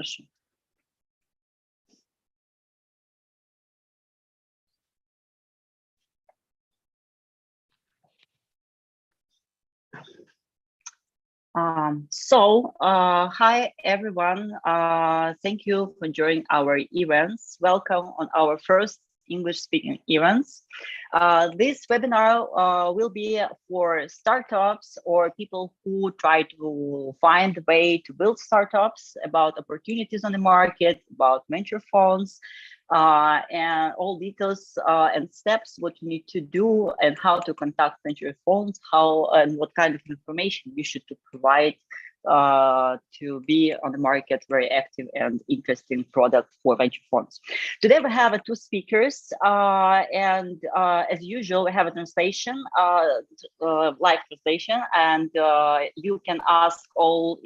прошу. Hi everyone. Thank you for joining our events. Welcome on our first English-speaking events. This webinar will be for startups or people who try to find a way to build startups, about opportunities on the market, about venture funds, and all details and steps what you need to do and how to contact venture funds, how and what kind of information you should provide to be on the market, very active and interesting product for venture funds. Today we have two speakers, and as usual we have a translation, live translation, and you can ask all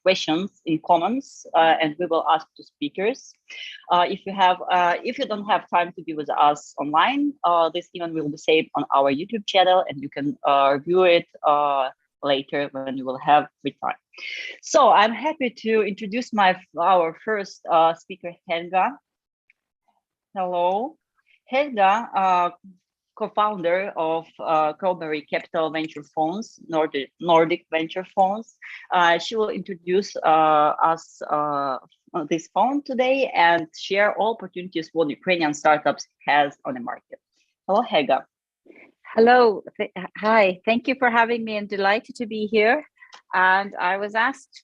questions in comments, and we will ask to speakers. If you don't have time to be with us online, this event will be saved on our YouTube channel, and you can view it later when you will have free time. So I'm happy to introduce our first speaker, Helga. Hello, Helga, co-founder of Crowberry Capital Venture Funds, Nordic Venture Funds. She will introduce us on this fund today and share all opportunities what Ukrainian startups has on the market. Hello, Helga. Hello, hi, thank you for having me. I'm delighted to be here. And I was asked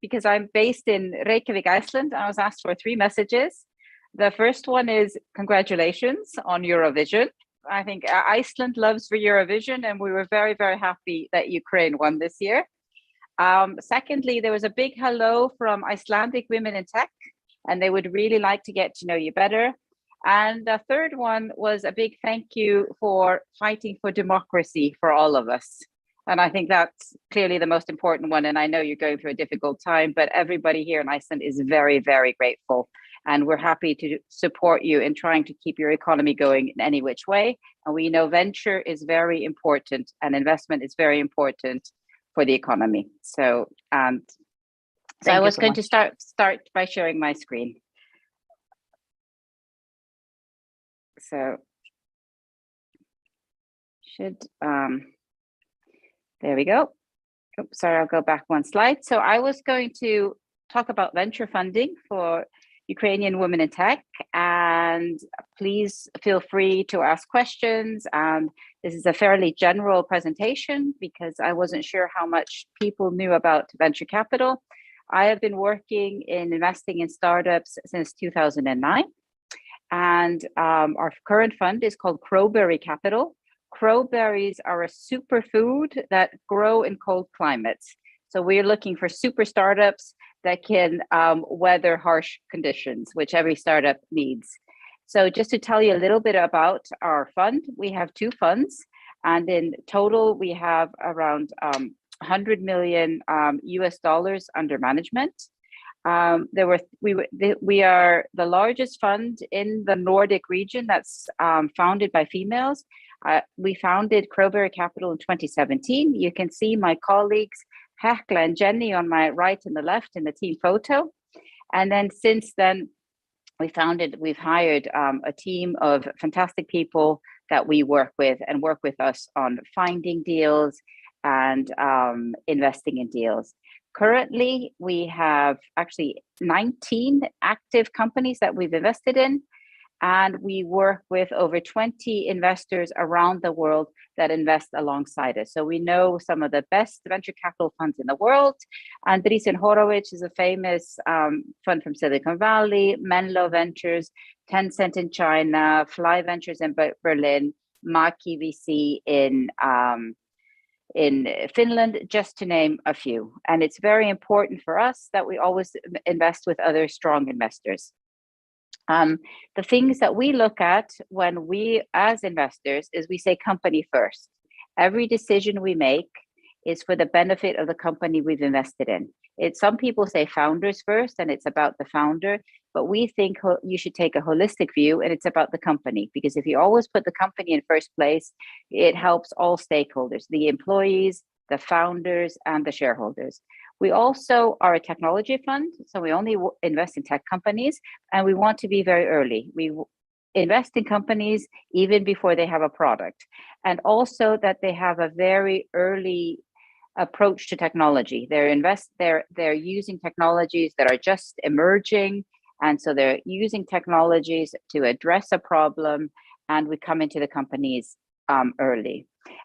because I'm based in Reykjavik, Iceland, I was asked for 3 messages. The first one is congratulations on Eurovision. I think Iceland loves for Eurovision, and we were very, very happy that Ukraine won this year. Secondly, there was a big hello from Icelandic women in tech, and they would really like to get to know you better. And the third one was a big thank you for fighting for democracy for all of us. And I think that's clearly the most important one. And I know you're going through a difficult time, but everybody here in Iceland is very, very grateful. And we're happy to support you in trying to keep your economy going in any which way. And we know venture is very important and investment is very important for the economy. So I was going to start by sharing my screen. So there we go. Oops, sorry, I'll go back one slide. So I was going to talk about venture funding for Ukrainian women in tech, and please feel free to ask questions. And this is a fairly general presentation because I wasn't sure how much people knew about venture capital. I have been working in investing in startups since 2009. And our current fund is called Crowberry Capital. Crowberries are a superfood that grow in cold climates. So we're looking for super startups that can weather harsh conditions, which every startup needs. So just to tell you a little bit about our fund, we have 2 funds, and in total we have around 100 million US dollars under management. We are the largest fund in the Nordic region that's founded by females. We founded Crowberry Capital in 2017. You can see my colleagues Hekla and Jenny on my right and the left in the team photo. And then since then, we've hired a team of fantastic people that we work with us on finding deals and investing in deals. Currently, we have actually 19 active companies that we've invested in, and we work with over 20 investors around the world that invest alongside us. So we know some of the best venture capital funds in the world. Andreessen Horowitz is a famous fund from Silicon Valley, Menlo Ventures, Tencent in China, Fly Ventures in Berlin, Maki VC in Finland, just to name a few. And it's very important for us that we always invest with other strong investors. The things that we look at when we, as investors, is we say company first. Every decision we make is for the benefit of the company we've invested in. Some people say founders first, and it's about the founder, but we think you should take a holistic view, and it's about the company, because if you always put the company in first place, it helps all stakeholders, the employees, the founders, and the shareholders. We also are a technology fund, so we only invest in tech companies, and we want to be very early. We invest in companies even before they have a product, and also that they have a very early approach to technology. They're using technologies that are just emerging, and so they're using technologies to address a problem, and we come into the companies early.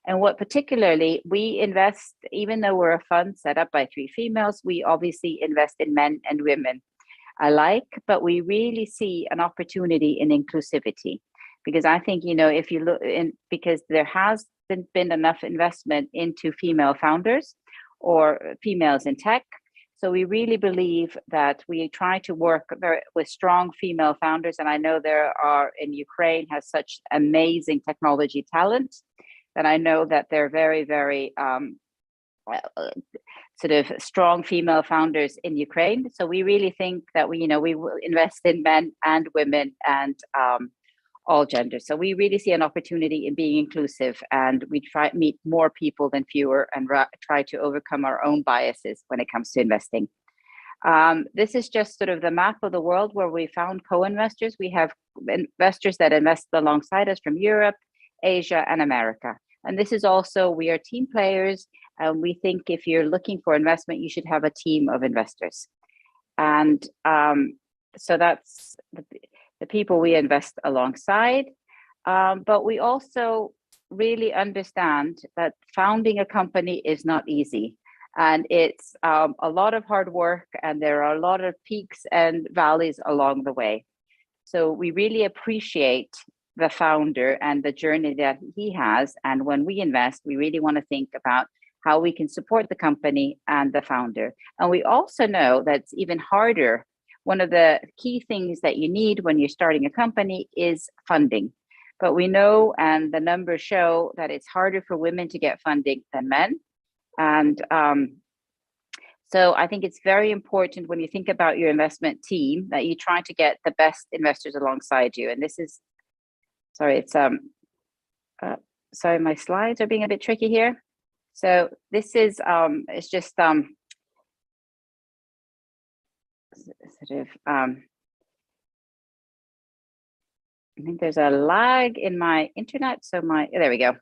And what particularly we invest, even though we're a fund set up by 3 females, we obviously invest in men and women alike, but we really see an opportunity in inclusivity, because I think, if you look in, because there has been enough investment into female founders or females in tech. So we really believe that we try to work with strong female founders. And I know in Ukraine has such amazing technology talent that I know that they're very, very sort of strong female founders in Ukraine. So we really think that we will invest in men and women and all genders. So we really see an opportunity in being inclusive, and we try to meet more people than fewer, and try to overcome our own biases when it comes to investing. This is just sort of the map of the world where we found co-investors. We have investors that invest alongside us from Europe, Asia, and America. And this is also, we are team players, and we think if you're looking for investment, you should have a team of investors. And so that's the people we invest alongside. But we also really understand that founding a company is not easy. And it's a lot of hard work, and there are a lot of peaks and valleys along the way. So we really appreciate the founder and the journey that he has. And when we invest, we really want to think about how we can support the company and the founder. And we also know that it's even harder. One of the key things that you need when you're starting a company is funding. But we know, and the numbers show, that it's harder for women to get funding than men. And so I think it's very important when you think about your investment team that you try to get the best investors alongside you. And this is, sorry, my slides are being a bit tricky here. So this is, it's just sort of, I think there's a lag in my internet. So there we go.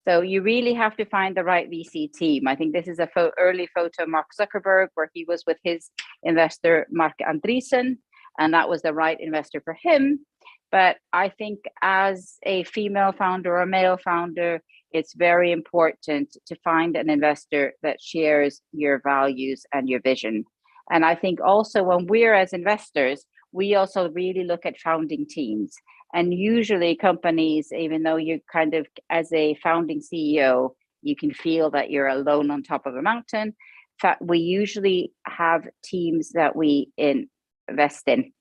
So you really have to find the right VC team. I think this is a early photo of Mark Zuckerberg, where he was with his investor, Mark Andreessen, and that was the right investor for him. But I think as a female founder or a male founder, it's very important to find an investor that shares your values and your vision. And I think also when we're as investors, we also really look at founding teams. And usually companies, even though you kind of, as a founding CEO, you can feel that you're alone on top of a mountain. In fact, we usually have teams that we invest in.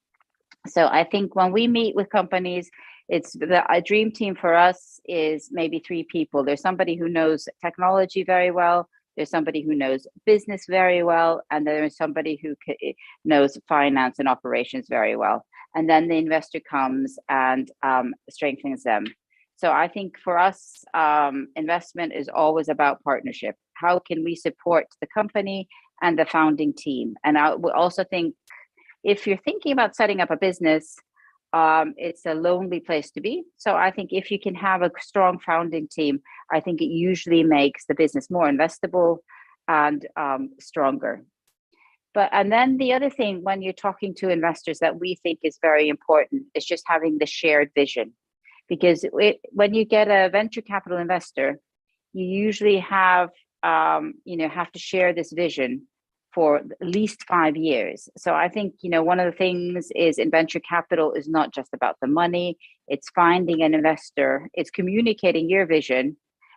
So I think when we meet with companies, a dream team for us is maybe 3 people. There's somebody who knows technology very well. There's somebody who knows business very well. And there's somebody who knows finance and operations very well. And then the investor comes and strengthens them. So I think for us, investment is always about partnership. How can we support the company and the founding team? And I would also think, if you're thinking about setting up a business, it's a lonely place to be. So I think if you can have a strong founding team, I think it usually makes the business more investable and stronger. And then the other thing when you're talking to investors that we think is very important is just having the shared vision. Because when you get a venture capital investor, you usually have to share this vision for at least 5 years. So I think, one of the things is in venture capital is not just about the money, it's finding an investor, it's communicating your vision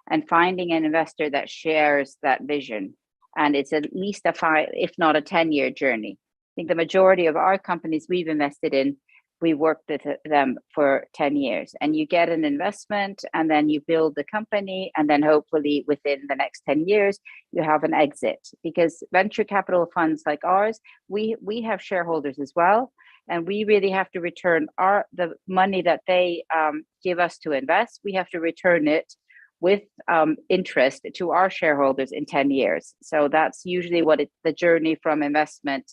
and finding an investor that shares that vision. And it's at least a 5, if not a 10-year journey. I think the majority of our companies we've invested in, we worked with them for 10 years, and you get an investment and then you build the company, and then hopefully within the next 10 years, you have an exit. Because venture capital funds like ours, we have shareholders as well, and we really have to return the money that they give us to invest. We have to return it with interest to our shareholders in 10 years. So that's usually what the journey from investment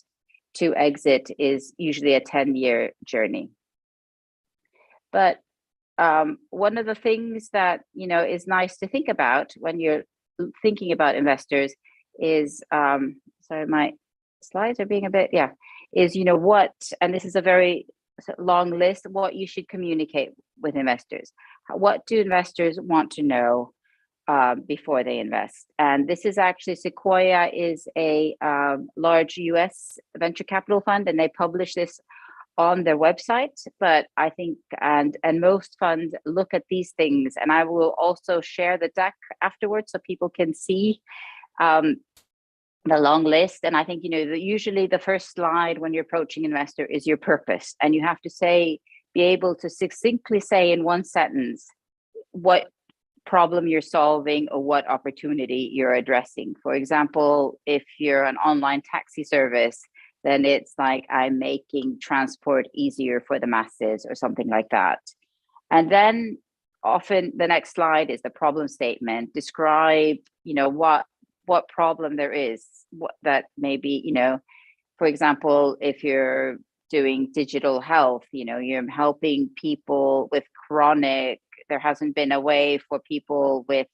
to exit is, usually a 10-year journey. But one of the things that, you know, is nice to think about when you're thinking about investors is, sorry, my slides are being a bit, is, you know, what, and this is a very long list, what you should communicate with investors. What do investors want to know before they invest? And this is actually, Sequoia is a large US venture capital fund, and they publish this on their website. But I think, and most funds look at these things, and I will also share the deck afterwards so people can see the long list. And I think, you know, usually the first slide when you're approaching investor is your purpose, and you have to be able to succinctly say in one sentence what problem you're solving or what opportunity you're addressing. For example, if you're an online taxi service, then it's like, I'm making transport easier for the masses or something like that. And then often the next slide is the problem statement. Describe, you know, what problem there is, what that maybe, you know, for example, if you're doing digital health, you know, you're helping people with chronic, there hasn't been a way for people with,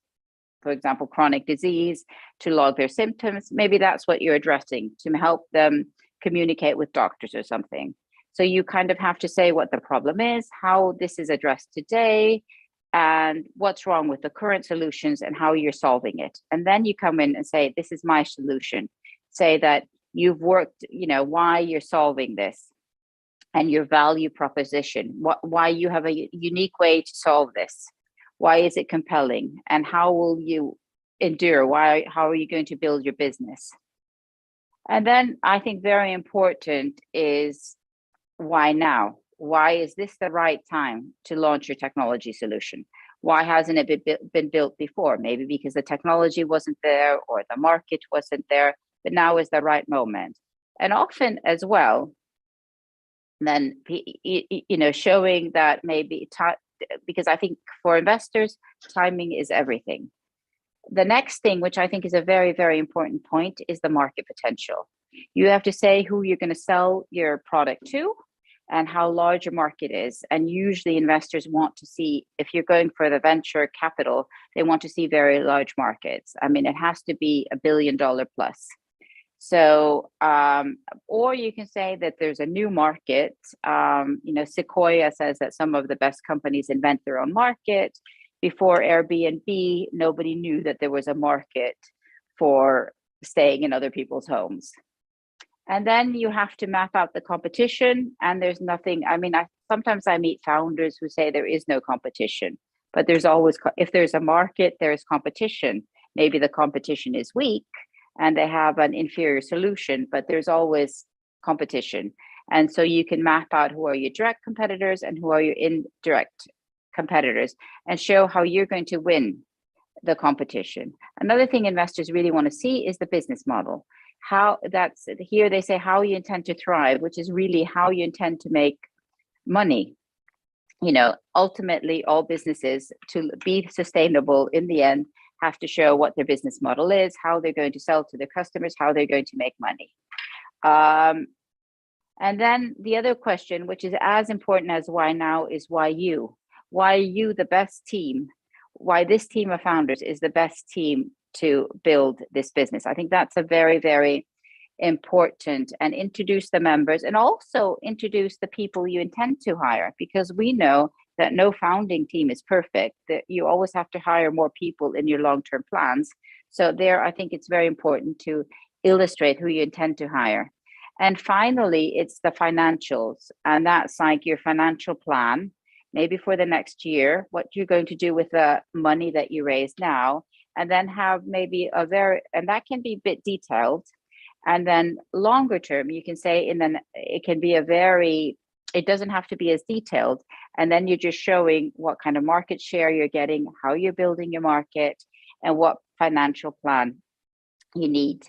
for example, chronic disease to log their symptoms. Maybe that's what you're addressing, to help them communicate with doctors or something. So you kind of have to say what the problem is, how this is addressed today, and what's wrong with the current solutions and how you're solving it. And then you come in and say, this is my solution. Say that you've worked, you know, why you're solving this, and your value proposition, why you have a unique way to solve this. Why is it compelling? And how will you endure? How are you going to build your business? And then I think very important is, why now? Why is this the right time to launch your technology solution? Why hasn't it been built before? Maybe because the technology wasn't there or the market wasn't there, but now is the right moment. And often as well, then, you know, showing that maybe because I think for investors, timing is everything. The next thing, which I think is a very, very important point, is the market potential. You have to say who you're going to sell your product to and how large your market is. And usually investors want to see, if you're going for the venture capital, they want to see very large markets. I mean, it has to be $1 billion plus. So, or you can say that there's a new market. You know, Sequoia says that some of the best companies invent their own market. Before Airbnb, nobody knew that there was a market for staying in other people's homes. And then you have to map out the competition, and there's nothing. I mean, sometimes I meet founders who say there is no competition, but there's always, if there's a market, there is competition. Maybe the competition is weak and they have an inferior solution, but there's always competition. And so you can map out who are your direct competitors and who are your indirect competitors, and show how you're going to win the competition. Another thing investors really want to see is the business model. How that's here, they say how you intend to thrive, which is really how you intend to make money. You know, ultimately all businesses, to be sustainable in the end, have to show what their business model is, how they're going to sell to their customers, how they're going to make money. And then the other question, which is as important as why now, is why you? Why are you the best team? Why this team of founders is the best team to build this business? I think that's a very, very important. And introduce the members, and also introduce the people you intend to hire, because we know that no founding team is perfect, that you always have to hire more people in your long-term plans. So there, I think it's very important to illustrate who you intend to hire. And finally, it's the financials, and that's like your financial plan, maybe for the next year, what you're going to do with the money that you raise now, and then have maybe and that can be a bit detailed. And then longer term, you can say, and then it can be it doesn't have to be as detailed. And then you're just showing what kind of market share you're getting, how you're building your market, and what financial plan you need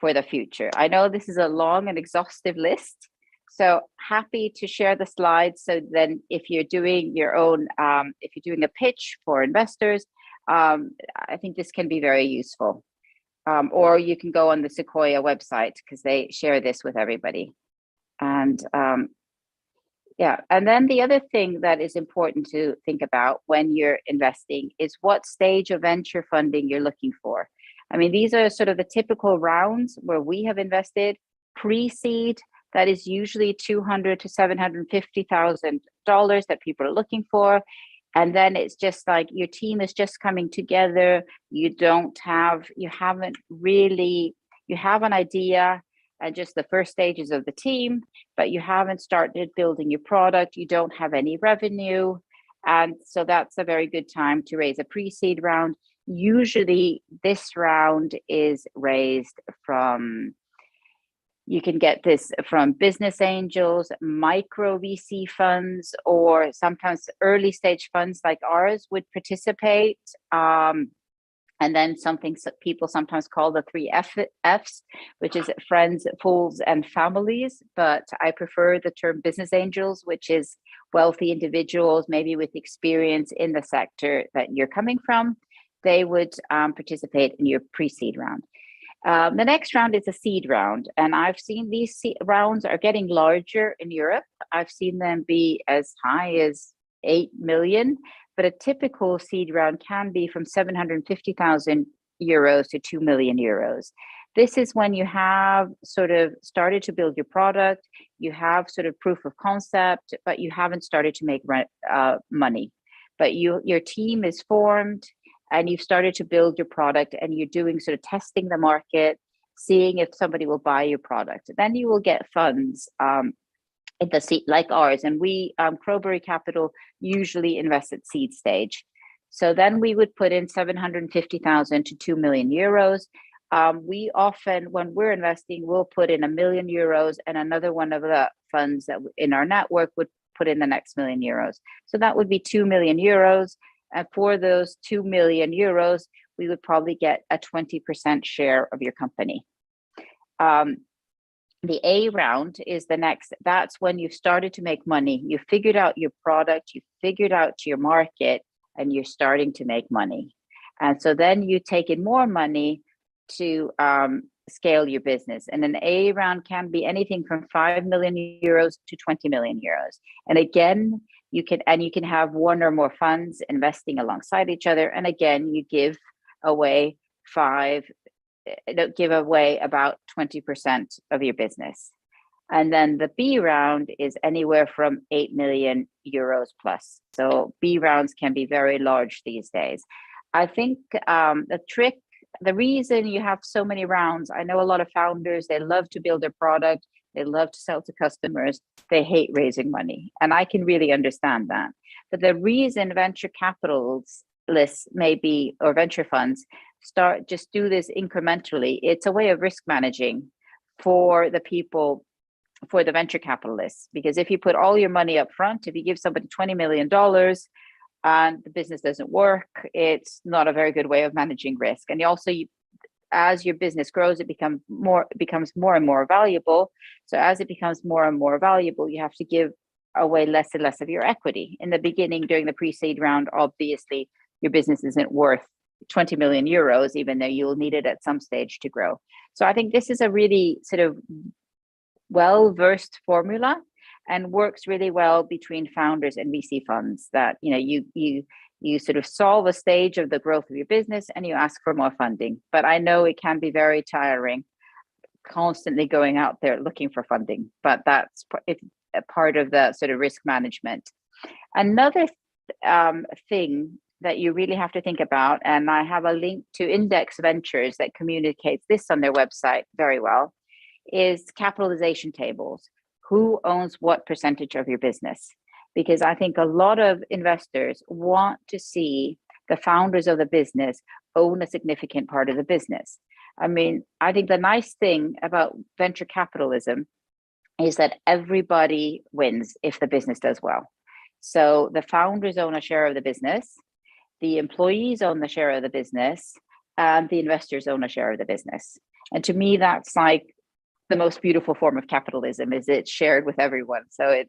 for the future. I know this is a long and exhaustive list, so happy to share the slides. So then if you're doing your own, if you're doing a pitch for investors, I think this can be very useful. Or you can go on the Sequoia website because they share this with everybody. And yeah, and then the other thing that is important to think about when you're investing is what stage of venture funding you're looking for. I mean, these are sort of the typical rounds where we have invested. Pre-seed, that is usually $200,000 to $750,000 that people are looking for. And then it's just like your team is just coming together. You haven't really, you have an idea and just the first stages of the team, but you haven't started building your product. You don't have any revenue. And so that's a very good time to raise a pre-seed round. Usually this round is raised from, you can get this from business angels, micro VC funds, or sometimes early stage funds like ours would participate. And then something people sometimes call the 3Fs, which is friends, fools, and families. But I prefer the term business angels, which is wealthy individuals, maybe with experience in the sector that you're coming from. They would participate in your pre-seed round. The next round is a seed round, and I've seen these rounds are getting larger in Europe. I've seen them be as high as 8 million, but a typical seed round can be from 750,000 euros to 2 million euros. This is when you have sort of started to build your product, you have sort of proof of concept, but you haven't started to make money. But your team is formed, and you've started to build your product, and you're doing sort of testing the market, seeing if somebody will buy your product. Then you will get funds in the seed like ours. And we, Crowberry Capital, usually invest at seed stage. So then we would put in 750,000 to 2 million euros. We often, when we're investing, we'll put in 1 million euros, and another one of the funds that in our network would put in the next 1 million euros. So that would be 2 million euros. And for those 2 million euros, we would probably get a 20% share of your company. The A round is the next. That's when you've started to make money. You figured out your product, you figured out your market, and you're starting to make money. And so then you take in more money to scale your business. And an A round can be anything from 5 million euros to 20 million euros. And again, you can have one or more funds investing alongside each other. And again, you give away about 20% of your business. And then the B round is anywhere from 8 million euros plus. So B rounds can be very large these days. I think the reason you have so many rounds, I know a lot of founders, they love to build their product, they love to sell to customers, they hate raising money. And I can really understand that. But the reason venture capitalists maybe, or venture funds, just do this incrementally, it's a way of risk managing for the people, for the venture capitalists. Because if you put all your money up front, if you give somebody $20 million and the business doesn't work, it's not a very good way of managing risk. And as your business grows, it becomes more and more valuable. So as it becomes more and more valuable, you have to give away less and less of your equity. In the beginning, during the pre-seed round, obviously, your business isn't worth 20 million euros, even though you'll need it at some stage to grow. So I think this is a really sort of well-versed formula and works really well between founders and VC funds, that you sort of solve a stage of the growth of your business and you ask for more funding. But I know it can be very tiring constantly going out there looking for funding, but it's a part of the sort of risk management. Another thing that you really have to think about, and I have a link to Index Ventures that communicates this on their website very well, is capitalization tables. Who owns what percentage of your business? Because I think a lot of investors want to see the founders of the business own a significant part of the business. I mean, I think the nice thing about venture capitalism is that everybody wins if the business does well. So the founders own a share of the business, the employees own the share of the business, and the investors own a share of the business. And to me, that's like the most beautiful form of capitalism, is it's shared with everyone. So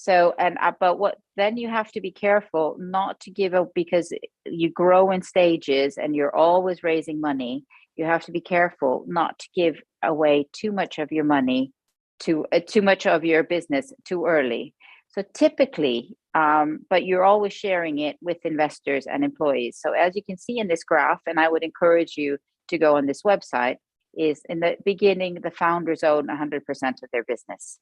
So, but what then you have to be careful not to give up, because you grow in stages and you're always raising money. You have to be careful not to give away too much of your money too much of your business too early. So typically, but you're always sharing it with investors and employees. So as you can see in this graph, and I would encourage you to go on this website, is in the beginning, the founders own 100% of their business.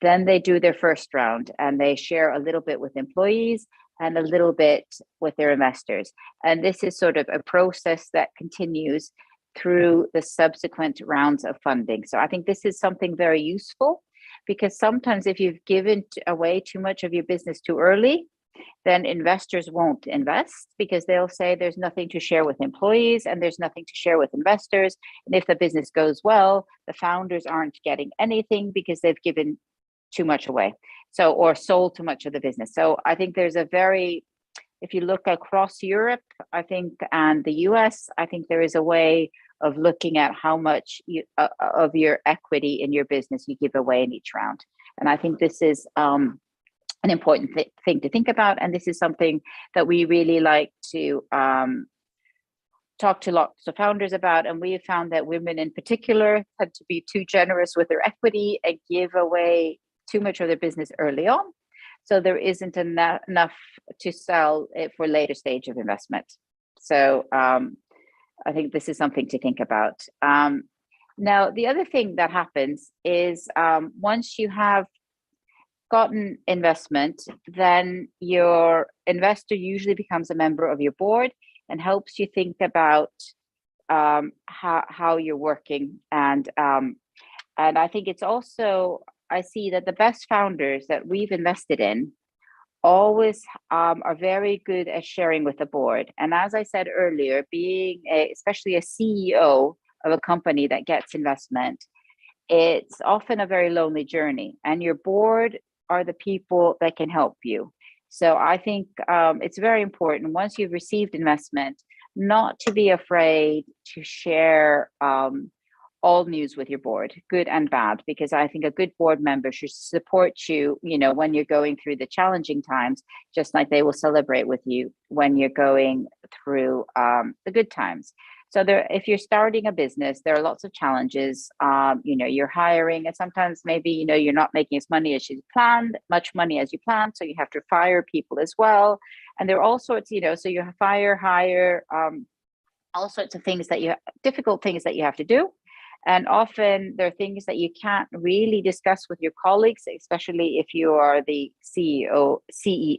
Then they do their first round and they share a little bit with employees and a little bit with their investors. And this is sort of a process that continues through the subsequent rounds of funding. So I think this is something very useful, because sometimes if you've given away too much of your business too early, then investors won't invest, because they'll say there's nothing to share with employees and there's nothing to share with investors. And if the business goes well, the founders aren't getting anything because they've given too much away, so, or sold too much of the business. So I think there's a very, if you look across Europe, I think, and the US, I think there is a way of looking at how much of your equity in your business you give away in each round. And I think this is an important thing to think about. And this is something that we really like to talk to lots of founders about. And we have found that women in particular tend to be too generous with their equity and give away too much of their business early on. So there isn't enough to sell it for later stage of investment. So I think this is something to think about. Now, the other thing that happens is once you have gotten investment, then your investor usually becomes a member of your board and helps you think about how you're working. And I think it's also, I see that the best founders that we've invested in always are very good at sharing with the board. And as I said earlier, being especially a CEO of a company that gets investment, it's often a very lonely journey, and your board are the people that can help you. So I think it's very important, once you've received investment, not to be afraid to share all news with your board, good and bad, because I think a good board member should support you, when you're going through the challenging times, just like they will celebrate with you when you're going through the good times. So if you're starting a business, there are lots of challenges. You're hiring, and sometimes maybe, you're not making as money as you planned, much money as you planned. So you have to fire people as well. And there are all sorts, so you hire, all sorts of things difficult things that you have to do. And often there are things that you can't really discuss with your colleagues, especially if you are the CEO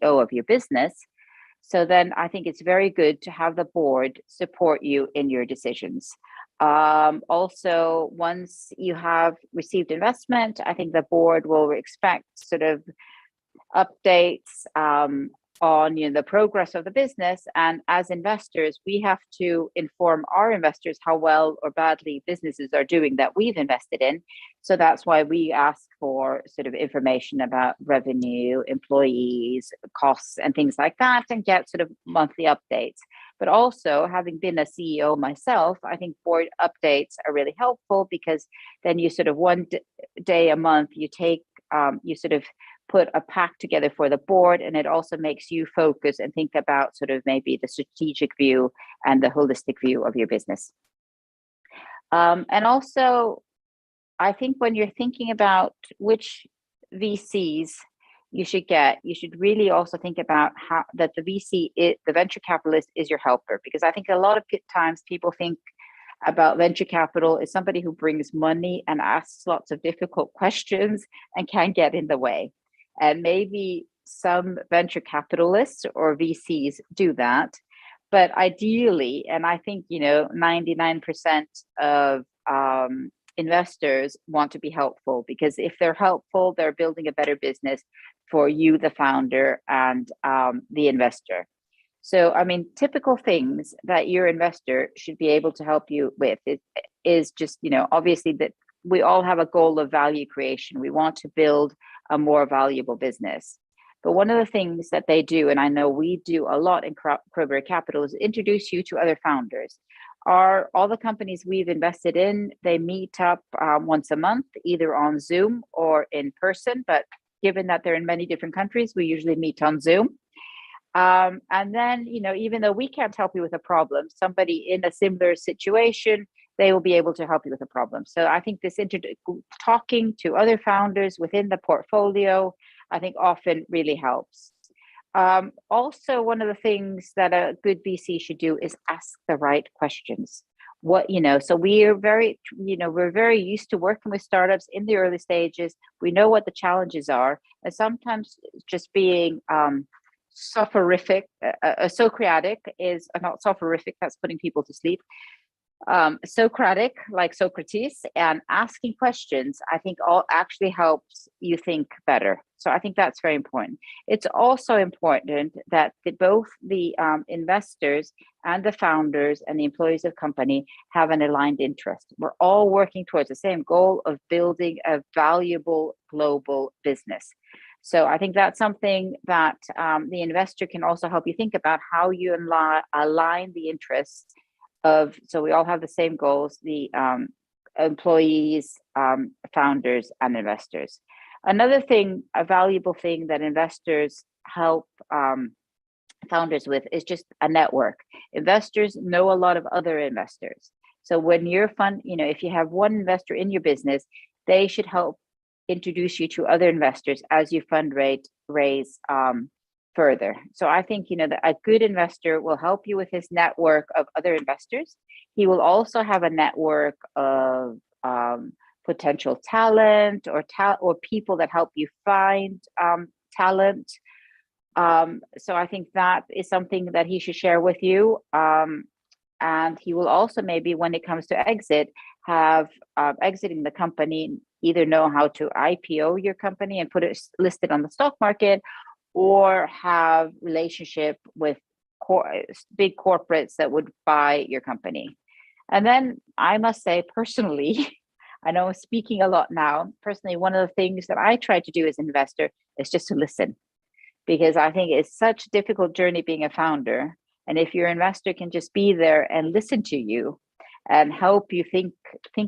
of your business. So then I think it's very good to have the board support you in your decisions. Also, once you have received investment, I think the board will expect sort of updates on the progress of the business. And as investors, we have to inform our investors how well or badly businesses are doing that we've invested in. So that's why we ask for sort of information about revenue, employees, costs, and things like that, and get sort of monthly updates. But also, having been a CEO myself, I think board updates are really helpful, because then you sort of one day a month, you sort of put a pack together for the board, and it also makes you focus and think about sort of maybe the strategic view and the holistic view of your business. And also, I think when you're thinking about which VCs you should get, you should really also think about how that the venture capitalist is your helper, because I think a lot of times people think about venture capital is somebody who brings money and asks lots of difficult questions and can get in the way. And maybe some venture capitalists or VCs do that, but ideally, and I think 99% of investors want to be helpful, because if they're helpful, they're building a better business for you, the founder, and the investor. So, I mean, typical things that your investor should be able to help you with is just, obviously that we all have a goal of value creation. We want to build a more valuable business. But one of the things that they do, and I know we do a lot in Crowberry Capital, is introduce you to other founders. All the companies we've invested in, they meet up once a month, either on Zoom or in person, but given that they're in many different countries, we usually meet on Zoom. And then, even though we can't help you with a problem, somebody in a similar situation, they will be able to help you with a problem. So I think this talking to other founders within the portfolio, I think often really helps. Also, one of the things that a good VC should do is ask the right questions. So we're very used to working with startups in the early stages. We know what the challenges are, and sometimes just being soporific, Socratic is not soporific, that's putting people to sleep. Socratic, like Socrates, and asking questions, I think all actually helps you think better. So I think that's very important. It's also important that both the investors and the founders and the employees of company have an aligned interest. We're all working towards the same goal of building a valuable global business. So I think that's something that the investor can also help you think about, how you align the interests of, so we all have the same goals, the employees, founders, and investors. Another thing, a valuable thing that investors help founders with is just a network. Investors know a lot of other investors. So when you're if you have one investor in your business, they should help introduce you to other investors as you fundraise further. So I think, that a good investor will help you with his network of other investors. He will also have a network of potential talent or people that help you find talent. So I think that is something that he should share with you. And he will also, maybe when it comes to exit, have exiting the company, either know how to IPO your company and put it listed on the stock market, or have relationship with big corporates that would buy your company. And then I must say, personally, I know I'm speaking a lot now. Personally, one of the things that I try to do as an investor is just to listen, because I think it's such a difficult journey being a founder. And if your investor can just be there and listen to you and help you think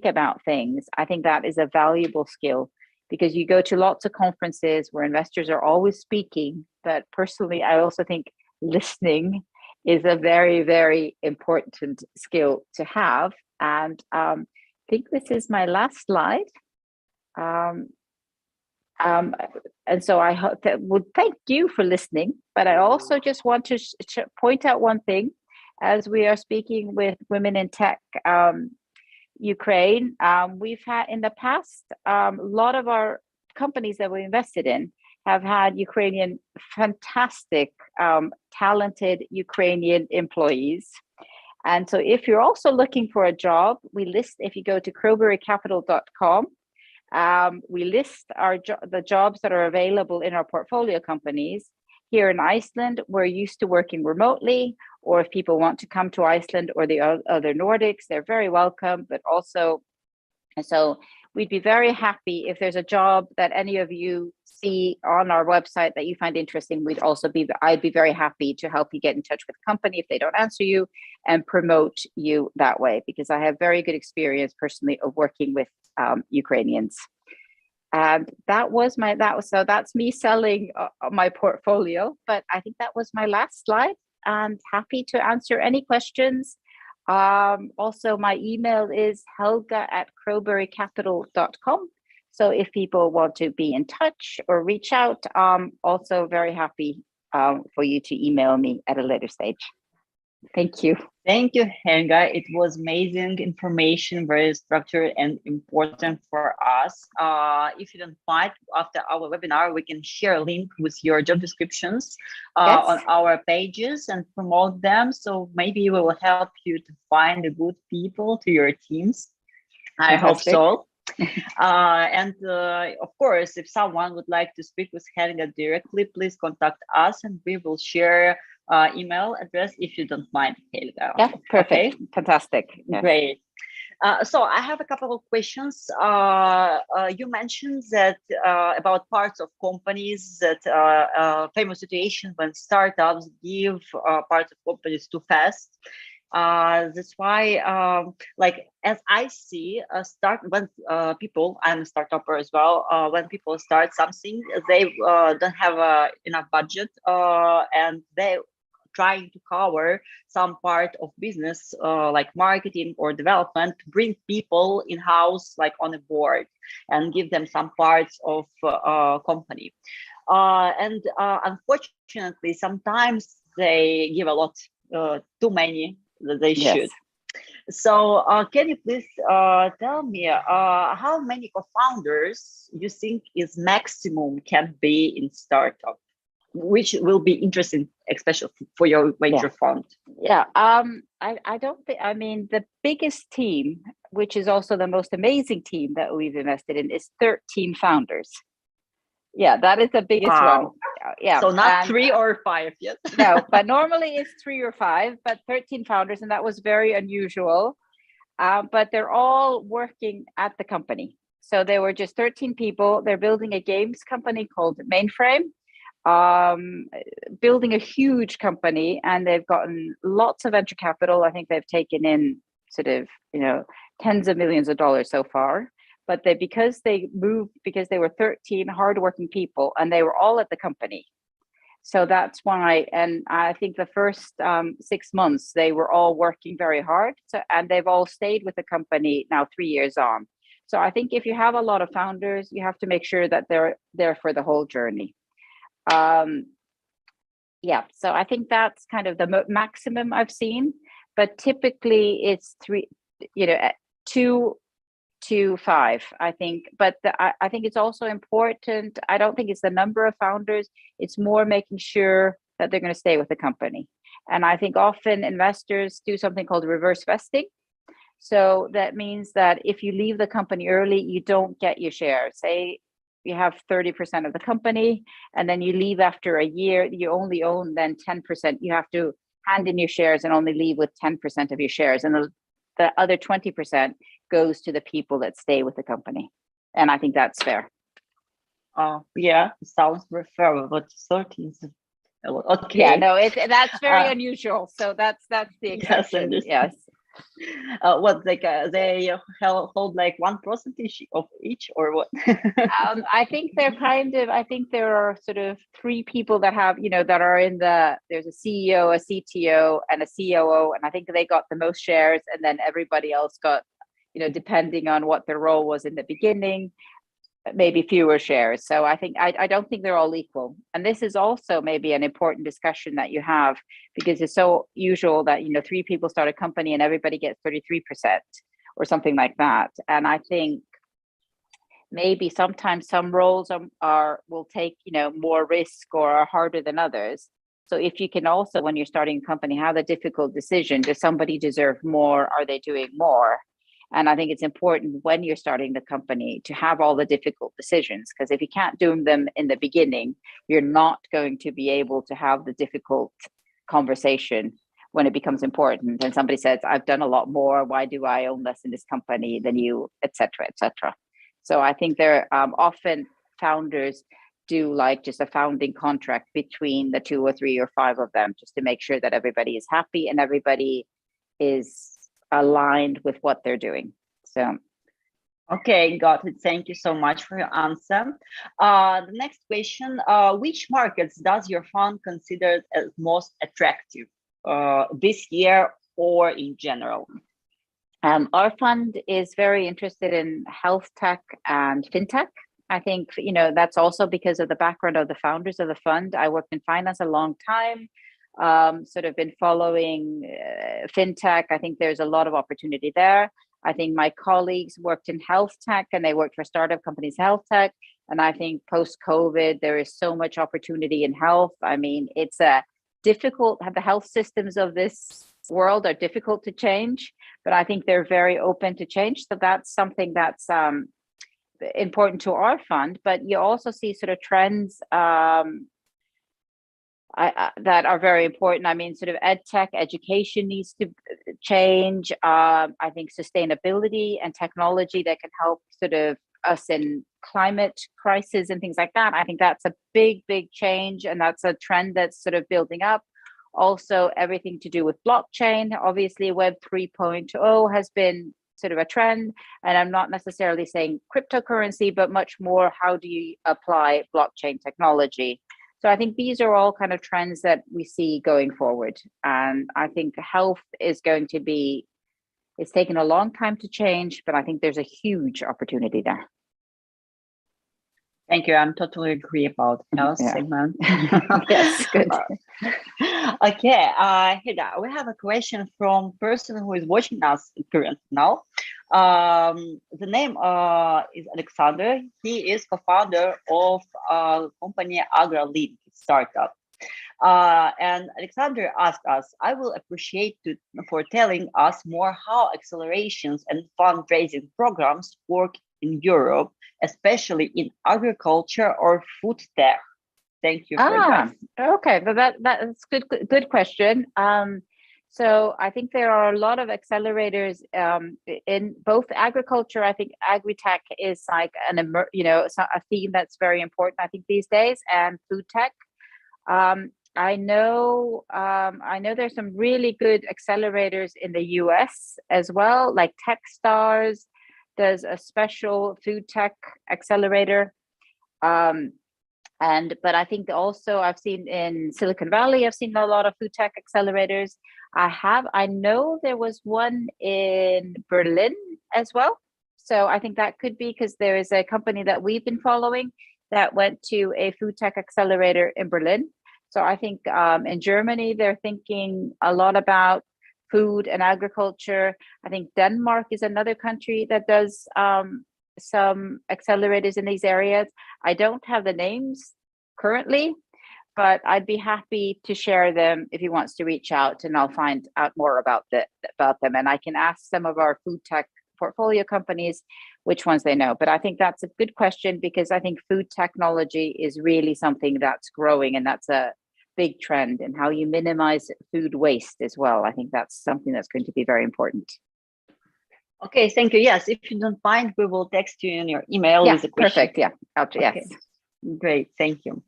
about things, I think that is a valuable skill. Because you go to lots of conferences where investors are always speaking, but personally, I also think listening is a very, very important skill to have. And I think this is my last slide. And so I would thank you for listening, but I also just want to point out one thing. As we are speaking with Women in Tech Ukraine, we've had in the past, a lot of our companies that we invested in have had fantastic, talented Ukrainian employees. And so if you're also looking for a job, if you go to crowberrycapital.com, we list the jobs that are available in our portfolio companies. Here in Iceland, we're used to working remotely, or if people want to come to Iceland or the other Nordics, they're very welcome. But also, so we'd be very happy if there's a job that any of you see on our website that you find interesting. I'd be very happy to help you get in touch with the company if they don't answer you, and promote you that way, because I have very good experience personally of working with Ukrainians. And that's me selling my portfolio, but I think that was my last slide, and happy to answer any questions. Also, my email is helga@crowberrycapital.com. So if people want to be in touch or reach out, also very happy for you to email me at a later stage. Thank you. Thank you, Helga. It was amazing information, very structured and important for us. If you don't mind, after our webinar, we can share a link with your job descriptions on our pages and promote them. So maybe we will help you to find the good people to your teams. I hope so. And of course, if someone would like to speak with Helga directly, please contact us and we will share email address if you don't mind, Helga. Yeah, perfect. Okay? Fantastic. Yeah. Great. So I have a couple of questions. You mentioned that about parts of companies that famous situation when startups give parts of companies too fast. That's why, like as I see, start when people, I'm a startupper as well. When people start something, they don't have enough budget, and they trying to cover some part of business, like marketing or development, to bring people in house, like on a board, and give them some parts of company. And unfortunately, sometimes they give a lot, too many that they Yes. should. So, can you please tell me how many co-founders you think is maximum can be in startup, which will be interesting, especially for your venture fund? Yeah. I don't think, I mean, the biggest team, which is also the most amazing team that we've invested in, is 13 founders. Yeah, that is the biggest one. Wow. Yeah. So not And 3 or 5, yes? no, but normally it's 3 or 5, but 13 founders, and that was very unusual. But they're all working at the company. So they were just 13 people. They're building a games company called Mainframe, building a huge company, and they've gotten lots of venture capital. I think they've taken in sort of, tens of millions of dollars so far. But because they were 13 hardworking people, and they were all at the company. So that's why, and I think the first 6 months they were all working very hard. So, and they've all stayed with the company now 3 years on. So I think if you have a lot of founders, you have to make sure that they're there for the whole journey. Yeah, so I think that's kind of the maximum I've seen, but typically it's 2 to 5, I think. But I think it's also important. I don't think it's the number of founders. It's more making sure that they're going to stay with the company. And I think often investors do something called reverse vesting. So that means that if you leave the company early, you don't get your shares. Say you have 30% of the company, and then you leave after a year, you only own then 10%. You have to hand in your shares and only leave with 10% of your shares. And the other 20% goes to the people that stay with the company. And I think that's fair. Yeah, sounds very fair, but 13 is a lot. Okay. Yeah, no, that's very unusual. So that's the exception. Yes. What, like they hold like 1% of each, or what? I think there are sort of 3 people that have, that are there's a CEO, a CTO, and a COO, and I think they got the most shares, and then everybody else got, depending on what their role was in the beginning, maybe fewer shares. So I think I don't think they're all equal. And this is also maybe an important discussion that you have, because it's so usual that 3 people start a company and everybody gets 33% or something like that. And I think maybe sometimes some roles will take more risk or are harder than others. So if you can also, when you're starting a company, have a difficult decision: does somebody deserve more? Are they doing more? And I think it's important when you're starting the company to have all the difficult decisions, because if you can't do them in the beginning, you're not going to be able to have the difficult conversation when it becomes important. And somebody says, I've done a lot more. Why do I own less in this company than you, et cetera, et cetera. So I think there often founders do like just a founding contract between the 2 or 3 or 5 of them, just to make sure that everybody is happy and everybody is aligned with what they're doing. So okay, got it. Thank you so much for your answer. The next question: which markets does your fund consider as most attractive this year or in general? Our fund is very interested in health tech and fintech. I think, that's also because of the background of the founders of the fund. I worked in finance a long time, sort of been following fintech. I think there's a lot of opportunity there. I think my colleagues worked in health tech, and they worked for startup companies, health tech. And I think post-COVID, there is so much opportunity in health. I mean, it's the health systems of this world are difficult to change, but I think they're very open to change. So that's something that's important to our fund. But you also see sort of trends that are very important. I mean, sort of ed tech education needs to change. I think sustainability and technology that can help sort of us in climate crisis and things like that. I think that's a big change, and that's a trend that's sort of building up. Also everything to do with blockchain. Obviously, Web 3.0 has been sort of a trend, and I'm not necessarily saying cryptocurrency, but much more how do you apply blockchain technology. So I think these are all kind of trends that we see going forward. And I think health is going to be, it's taken a long time to change, but I think there's a huge opportunity there. Thank you. I'm totally agree about health segment. Yes, good. Okay, Hilda, we have a question from person who is watching us currently now. The name is Alexander. He is co-founder of company AgriLink startup. And Alexander asked us, I will appreciate for telling us more how accelerations and fundraising programs work in Europe, especially in agriculture or food tech. Thank you for that. Okay, but that's good question. So I think there are a lot of accelerators in both agriculture. I think agri-tech is like a theme that's very important, I think, these days, and food tech. I know there's some really good accelerators in the US as well, like Techstars does a special food tech accelerator. But I think also I've seen in Silicon Valley, I've seen a lot of food tech accelerators. I know there was one in Berlin as well. So I think that could be because there is a company that we've been following that went to a food tech accelerator in Berlin. So I think in Germany, they're thinking a lot about food and agriculture. I think Denmark is another country that does some accelerators in these areas. I don't have the names currently, but I'd be happy to share them if he wants to reach out, and I'll find out more about them. And I can ask some of our food tech portfolio companies which ones they know. But I think that's a good question, because I think food technology is really something that's growing, and that's a big trend, and how you minimize food waste as well. I think that's something that's going to be very important. Okay, thank you. Yes, if you don't mind, we will text you in your email with the question. Perfect. Yeah, yes. Great, thank you.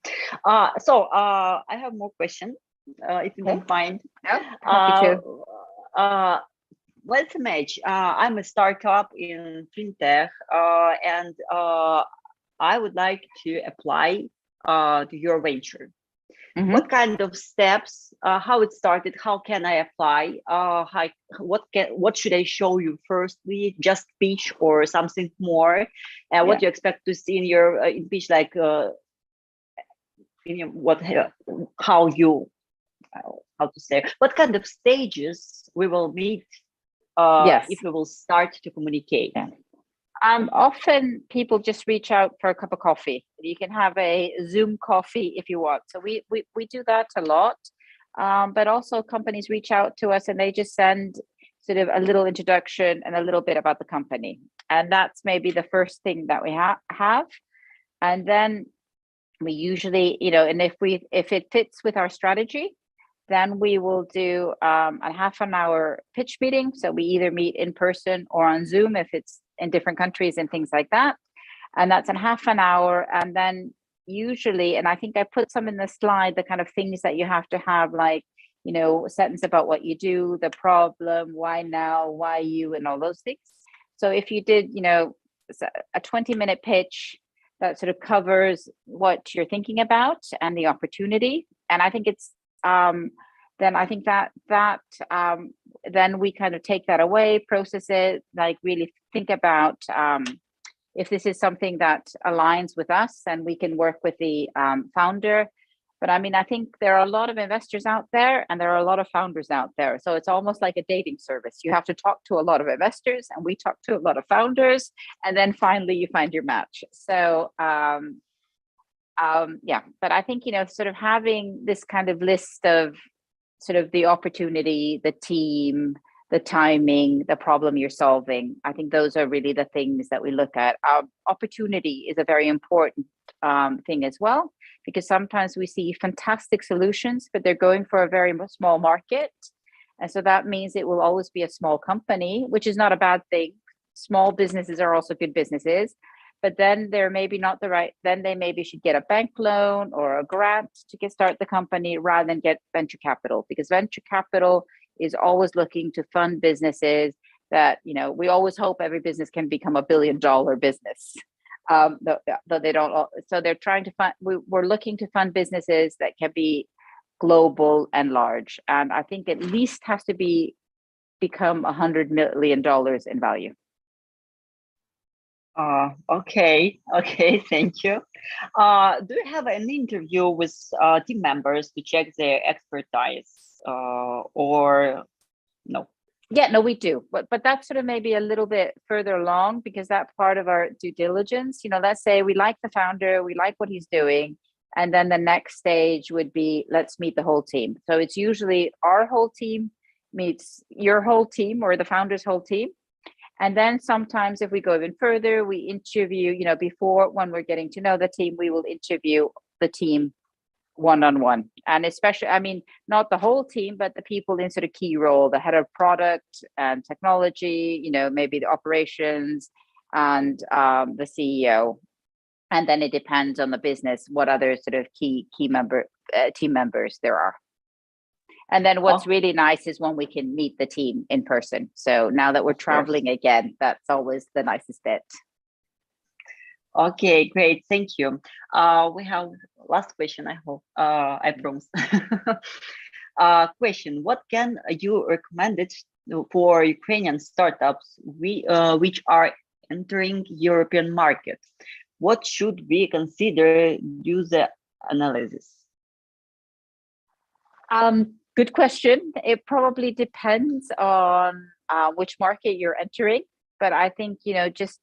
So I have more questions, if you don't mind. Happy to. Let's imagine I'm a startup in fintech, and I would like to apply to your venture. Mm-hmm. What kind of steps? How it started? How can I apply? What should I show you firstly? Just pitch or something more? What do you expect to see in your in pitch? Like how to say? What kind of stages we will meet if we will start to communicate? Yeah. Often people just reach out for a cup of coffee. You can have a Zoom coffee if you want. So we do that a lot. But also companies reach out to us and they just send sort of a little introduction and a little bit about the company. And that's maybe the first thing that we have. And then we usually, and if it fits with our strategy, then we will do a half an hour pitch meeting. So we either meet in person or on Zoom if it's in different countries and things like that. And that's in half an hour. And then usually, and I think I put some in the slide, the kind of things that you have to have, like, a sentence about what you do, the problem, why now, why you, and all those things. So if you did, a 20-minute pitch that sort of covers what you're thinking about and the opportunity. And I think it's, then I think that then we kind of take that away, process it, like really think about if this is something that aligns with us, and we can work with the founder. But I mean, I think there are a lot of investors out there and there are a lot of founders out there. So it's almost like a dating service. You have to talk to a lot of investors, and we talk to a lot of founders, and then finally you find your match. So but I think, sort of having this kind of list of sort of the opportunity, the team, the timing, the problem you're solving, I think those are really the things that we look at. Opportunity is a very important thing as well, because sometimes we see fantastic solutions, but they're going for a very small market. And so that means it will always be a small company, which is not a bad thing. Small businesses are also good businesses. but then they're maybe not the right, then they maybe should get a bank loan or a grant to start the company rather than get venture capital, because venture capital is always looking to fund businesses that, we always hope every business can become $1 billion business. Though they don't, so they're trying to fund, we're looking to fund businesses that can be global and large. And I think at least has to become $100 million in value. Okay, thank you. Do you have an interview with team members to check their expertise, or no? Yeah, no, we do, but that's sort of maybe a little bit further along, because that's part of our due diligence. Let's say we like the founder, we like what he's doing, and then the next stage would be, let's meet the whole team. So it's usually our whole team meets your whole team or the founder's whole team. And then sometimes if we go even further, we interview, before, when we're getting to know the team, we will interview the team one-on-one. And especially, not the whole team, but the people in sort of key role, the head of product and technology, maybe the operations and the CEO. And then it depends on the business, what other sort of key team members there are. And then what's really nice is when we can meet the team in person. So now that we're traveling again, that's always the nicest bit. Okay, great. Thank you. We have last question, I hope. I promise. Question: what can you recommend it for Ukrainian startups which are entering European market? What should we consider user analysis? Good question. It probably depends on which market you're entering, but I think it's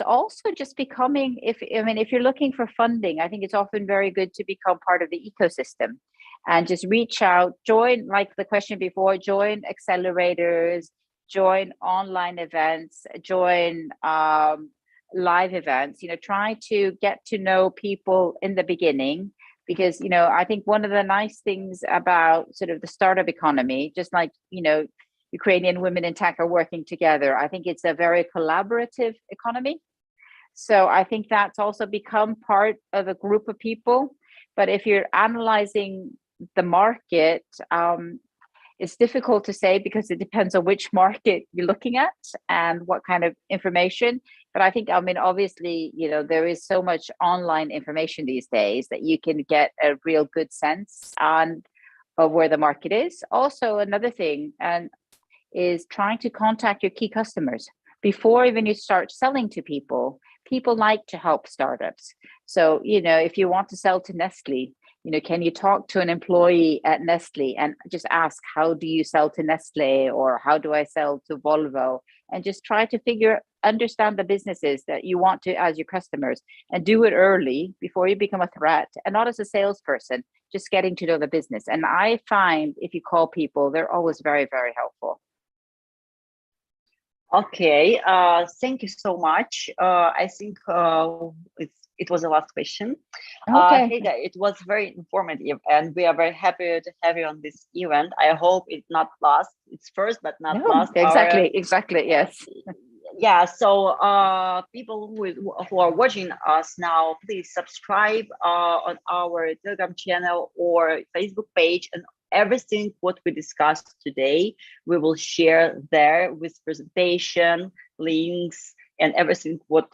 also just becoming, if you're looking for funding, I think it's often very good to become part of the ecosystem and just reach out, join, like the question before, join accelerators, join online events, join live events. Try to get to know people in the beginning. Because, I think one of the nice things about sort of the startup economy, just like, Ukrainian women in tech are working together, I think it's a very collaborative economy. So I think that's also become part of a group of people. But if you're analyzing the market, it's difficult to say because it depends on which market you're looking at and what kind of information. But I think, obviously, there is so much online information these days that you can get a real good sense of where the market is. Also, another thing is trying to contact your key customers before even you start selling to people. People like to help startups. So, if you want to sell to Nestle, can you talk to an employee at Nestle and just ask, how do you sell to Nestle, or how do I sell to Volvo? And just try to understand the businesses that you want to as your customers, and do it early before you become a threat, and not as a salesperson, just getting to know the business. And I find if you call people, they're always very, very helpful. Okay, thank you so much. I think it was the last question. Okay. Helga, it was very informative, and we are very happy to have you on this event. I hope it's not last. It's first, but not last. Exactly. Yes. Yeah. So, people who are watching us now, please subscribe on our Telegram channel or Facebook page, and everything what we discussed today, we will share there with presentation, links, and everything what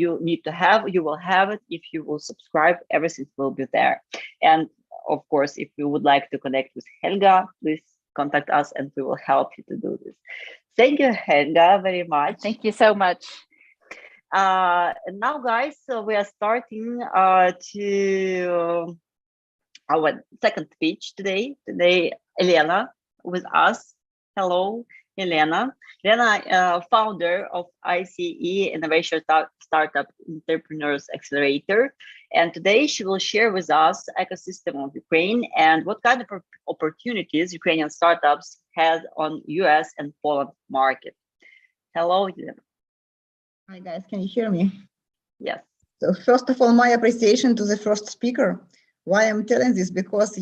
you need to have. You will have it if you will subscribe. Everything will be there. And of course, if you would like to connect with Helga, please contact us and we will help you to do this. Thank you, Helga, very much. Thank you so much. Now, guys, so we are starting to our second speech today. Today, Elena with us. Hello, Elena. Elena, founder of ACCA Innovation Startup Entrepreneurs Accelerator. And today she will share with us ecosystem of Ukraine and what kind of opportunities Ukrainian startups have on US and Poland market. Hello, Elena. Hi guys, can you hear me? Yes. So first of all, my appreciation to the first speaker. Why I'm telling this, because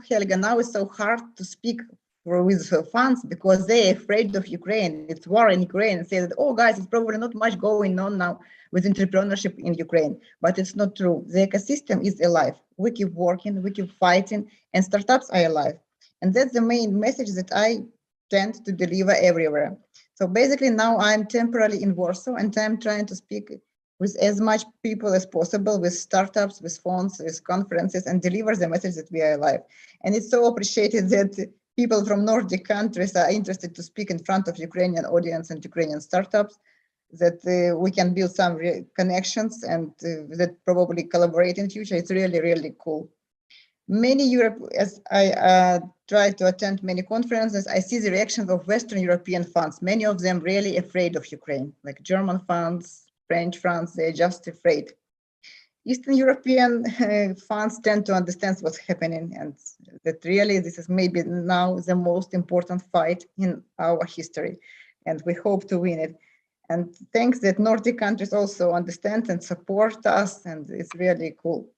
Helga, now it's so hard to speak with funds because they're afraid of Ukraine. It's war in Ukraine, and say that, oh guys, it's probably not much going on now with entrepreneurship in Ukraine, but it's not true. The ecosystem is alive. We keep working, we keep fighting, and startups are alive. And that's the main message that I tend to deliver everywhere. So basically now I'm temporarily in Warsaw, and I'm trying to speak with as much people as possible, with startups, with funds, with conferences, and deliver the message that we are alive. And it's so appreciated that people from Nordic countries are interested to speak in front of Ukrainian audience and Ukrainian startups, that we can build some connections and that probably collaborate in future. It's really, really cool. Many Europe, as I try to attend many conferences, I see the reactions of Western European funds, many of them really afraid of Ukraine, like German funds, French funds, they're just afraid. Eastern European funds tend to understand what's happening, and that really this is maybe now the most important fight in our history, and we hope to win it. And thanks that Nordic countries also understand and support us, and it's really cool.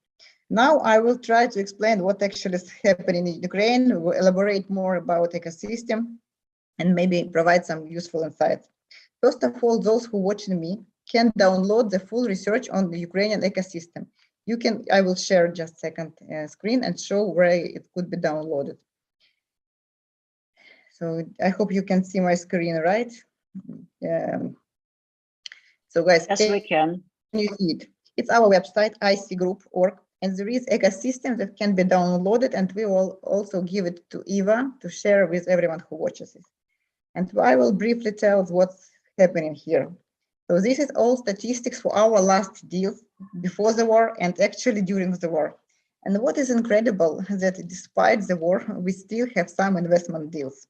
Now I will try to explain what actually is happening in Ukraine. We will elaborate more about ecosystem and maybe provide some useful insights. First of all, those who watching me can download the full research on the Ukrainian ecosystem. You can, I will share just a second screen and show where it could be downloaded. So I hope you can see my screen, right? So guys, yes, we can. You see it. It's our website, icgroup.org, and there is ecosystem that can be downloaded, and we will also give it to Eva to share with everyone who watches it. And I will briefly tell what's happening here. So this is all statistics for our last deals before the war and actually during the war. And what is incredible is that despite the war, we still have some investment deals.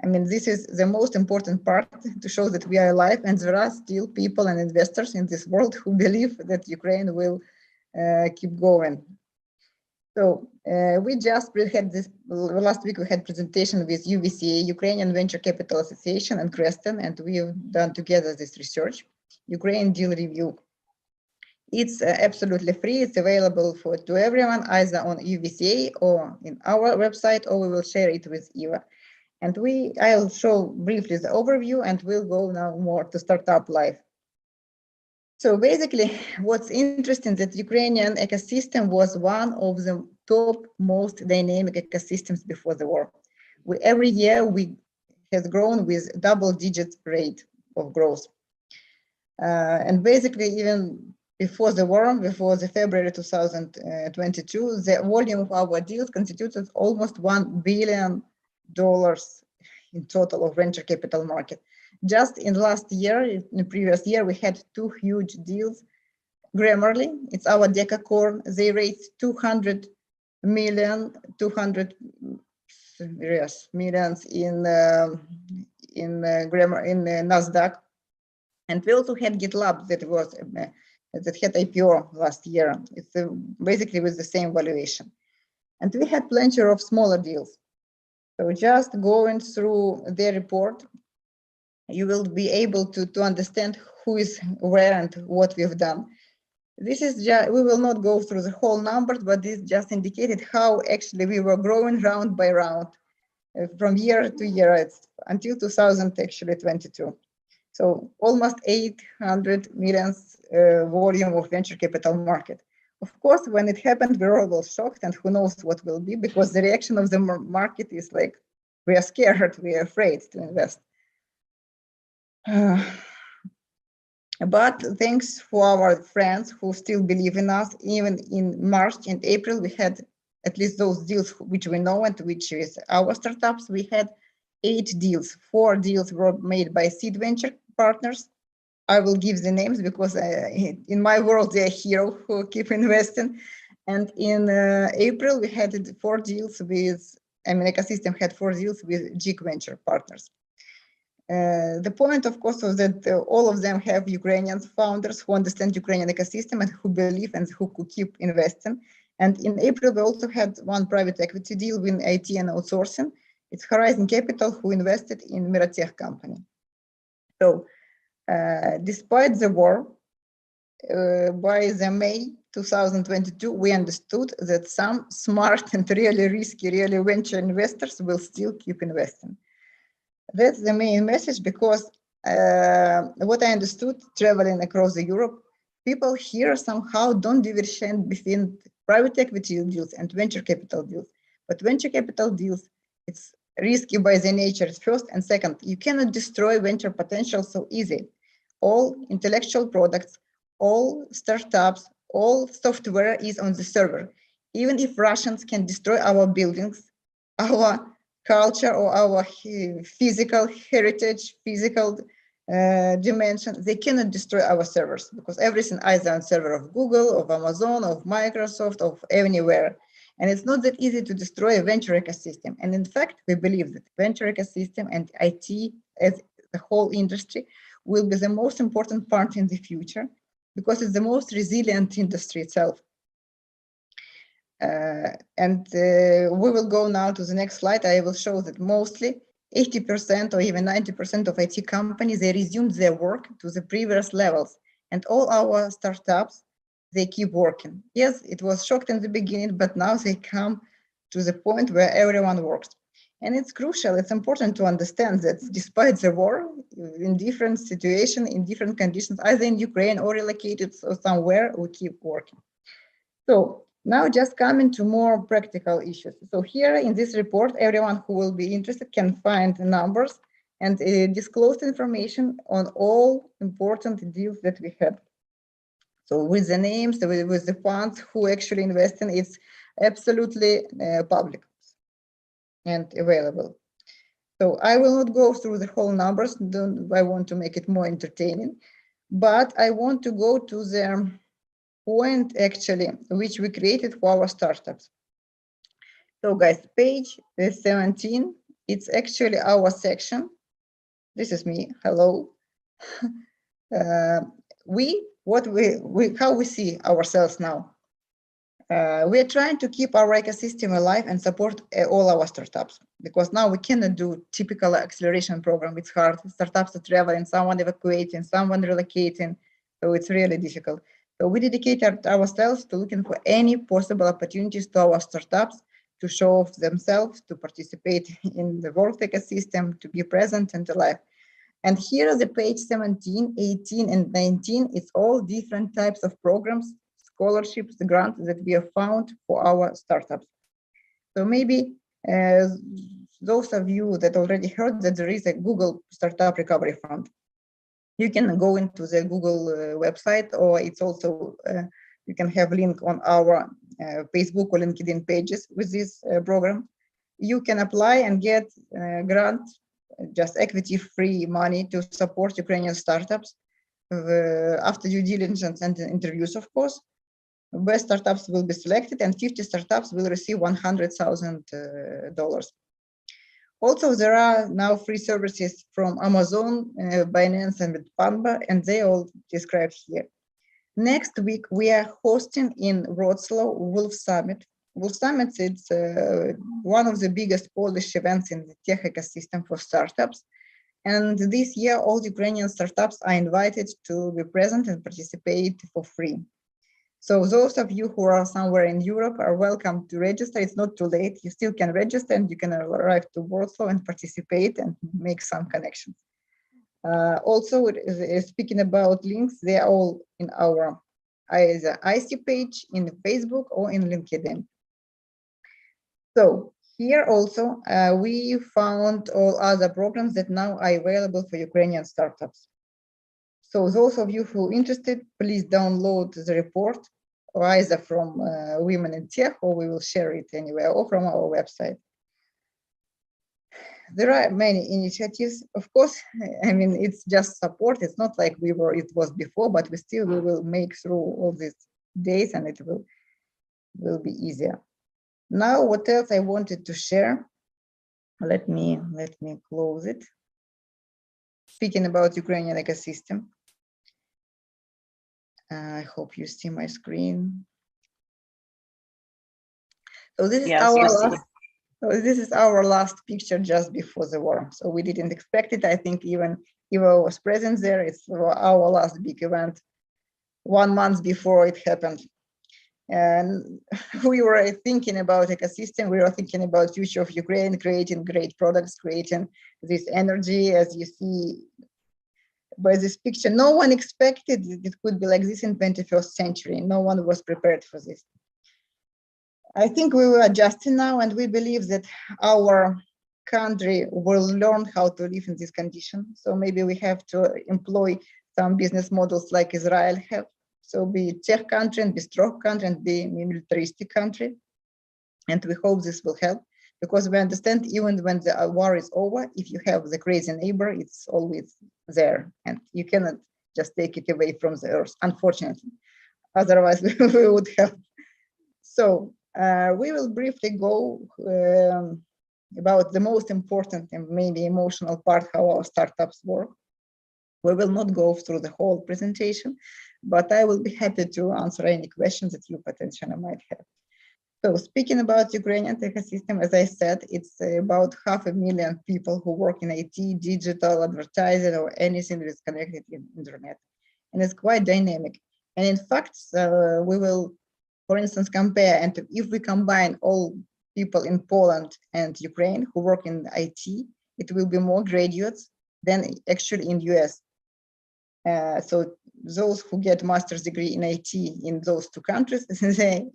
I mean, this is the most important part to show that we are alive, and there are still people and investors in this world who believe that Ukraine will keep going. So we just had this, last week we had presentation with UVCA, Ukrainian Venture Capital Association, and Creston, and we've done together this research, Ukraine Deal Review. It's absolutely free, it's available to everyone, either on UVCA or in our website, or we will share it with Eva. And I'll show briefly the overview, and we'll go now more to Startup Life. So basically, what's interesting that Ukrainian ecosystem was one of the top most dynamic ecosystems before the war. Every year we has grown with double-digit rate of growth. And basically, even before the war, before the February 2022, the volume of our deals constituted almost $1 billion in total of venture capital market. Just in last year, in the previous year, we had two huge deals. Grammarly, it's our decacorn. They raised 200 millions in Nasdaq, and we also had GitLab that had IPO last year. It's basically with the same valuation, and we had plenty of smaller deals. So just going through their report, you will be able to understand who is where and what we've done. This is just, we will not go through the whole numbers, but this just indicated how actually we were growing round by round from year to year until 2022. So almost 800 million volume of venture capital market. Of course, when it happened, we were all shocked, and who knows what will be, because the reaction of the market is like, we are scared, we are afraid to invest. But thanks for our friends who still believe in us. Even in March and April, we had at least those deals which we know and which is our startups. We had 8 deals. 4 deals were made by seed venture partners. I will give the names because in my world, they're heroes who keep investing. And in April, we had 4 deals with, ecosystem had 4 deals with GIG venture partners. The point, of course, was that all of them have Ukrainian founders who understand Ukrainian ecosystem and who believe and who could keep investing. And in April, we also had 1 private equity deal with IT and outsourcing. It's Horizon Capital who invested in Miratech company. So despite the war, by the May, 2022, we understood that some smart and really risky, really venture investors will still keep investing. That's the main message, because what I understood traveling across Europe, people here somehow don't differentiate between private equity deals and venture capital deals. But venture capital deals, it's risky by the nature first, and second, you cannot destroy venture potential so easy. All intellectual products, all startups, all software is on the server. Even if Russians can destroy our buildings, our culture, or our physical heritage, physical dimension, they cannot destroy our servers, because everything either on server of Google, of Amazon, of Microsoft, of anywhere. And it's not that easy to destroy a venture ecosystem. And in fact, we believe that venture ecosystem and IT as the whole industry will be the most important part in the future, because it's the most resilient industry itself. We will go now to the next slide. I will show that mostly 80% or even 90% of IT companies, they resumed their work to the previous levels. And all our startups, they keep working. Yes, it was shocked in the beginning, but now they come to the point where everyone works. And it's crucial, it's important to understand that despite the war, in different situations, in different conditions, either in Ukraine or relocated or somewhere, we keep working. So now just coming to more practical issues. So here in this report, everyone who will be interested can find numbers and disclosed information on all important deals that we had. So with the names, with the funds who actually invest in, it's absolutely public and available. So I will not go through the whole numbers. I want to make it more entertaining, but I want to go to the point actually, which we created for our startups. So guys, page 17, it's actually our section. This is me, hello. How we see ourselves now. We are trying to keep our ecosystem alive and support all our startups, because now we cannot do typical acceleration program. It's hard. Startups are traveling, someone evacuating, someone relocating. So it's really difficult. So we dedicated ourselves to looking for any possible opportunities to our startups to show off themselves, to participate in the world ecosystem, to be present and alive. And here are the page 17, 18, and 19. It's all different types of programs, scholarships, grants that we have found for our startups. So maybe those of you that already heard that there is a Google Startup Recovery Fund. You can go into the Google website, or it's also, you can have a link on our Facebook or LinkedIn pages with this program. You can apply and get grant, just equity-free money to support Ukrainian startups after due diligence and interviews, of course. Best startups will be selected, and 50 startups will receive $100,000. Also, there are now free services from Amazon, Binance, and Bitpanda, and they all described here. Next week, we are hosting in Wrocław Wolf Summit. Wolf Summit is one of the biggest Polish events in the tech ecosystem for startups. And this year, all Ukrainian startups are invited to be present and participate for free. So those of you who are somewhere in Europe are welcome to register. It's not too late. You still can register, and you can arrive to Warsaw and participate and make some connections. Also, speaking about links, they are all in our either IC page, in Facebook, or in LinkedIn. So here also, we found all other programs that now are available for Ukrainian startups. So those of you who are interested, please download the report, or either from Women in Tech, or we will share it anywhere, or from our website. There are many initiatives. Of course, I mean, it's just support. It's not like it was before, but we will make through all these days, and it will be easier. Now, what else I wanted to share? Let me close it. Speaking about Ukrainian ecosystem. I hope you see my screen. So this is our last picture just before the war. So we didn't expect it. I think even Eva was present there. It's our last big event 1 month before it happened. And we were thinking about ecosystem. We were thinking about future of Ukraine, creating great products, creating this energy, as you see by this picture. No one expected it could be like this in 21st century. No one was prepared for this. I think we were adjusting now, and we believe that our country will learn how to live in this condition. So maybe we have to employ some business models like Israel have. So be tech country and be strong country and be militaristic country. And we hope this will help, because we understand even when the war is over, if you have the crazy neighbor, it's always there and you cannot just take it away from the earth, unfortunately. Otherwise we would have. So we will briefly go about the most important and maybe emotional part, how our startups work. We will not go through the whole presentation, but I will be happy to answer any questions that you potentially might have. So speaking about Ukrainian ecosystem, as I said, it's about 500,000 people who work in IT, digital, advertising, or anything that is connected in internet. And it's quite dynamic. And in fact, we will, for instance, compare, and if we combine all people in Poland and Ukraine who work in IT, it will be more graduates than actually in US. So those who get master's degree in IT in those two countries,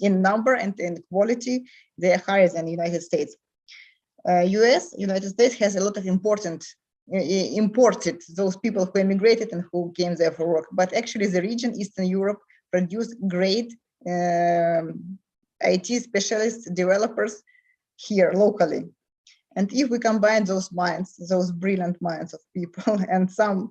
in number and in quality, they are higher than the United States. United States has a lot of imported those people who immigrated and who came there for work. But actually the region, Eastern Europe, produced great IT specialists, developers here locally. And if we combine those minds, those brilliant minds of people and some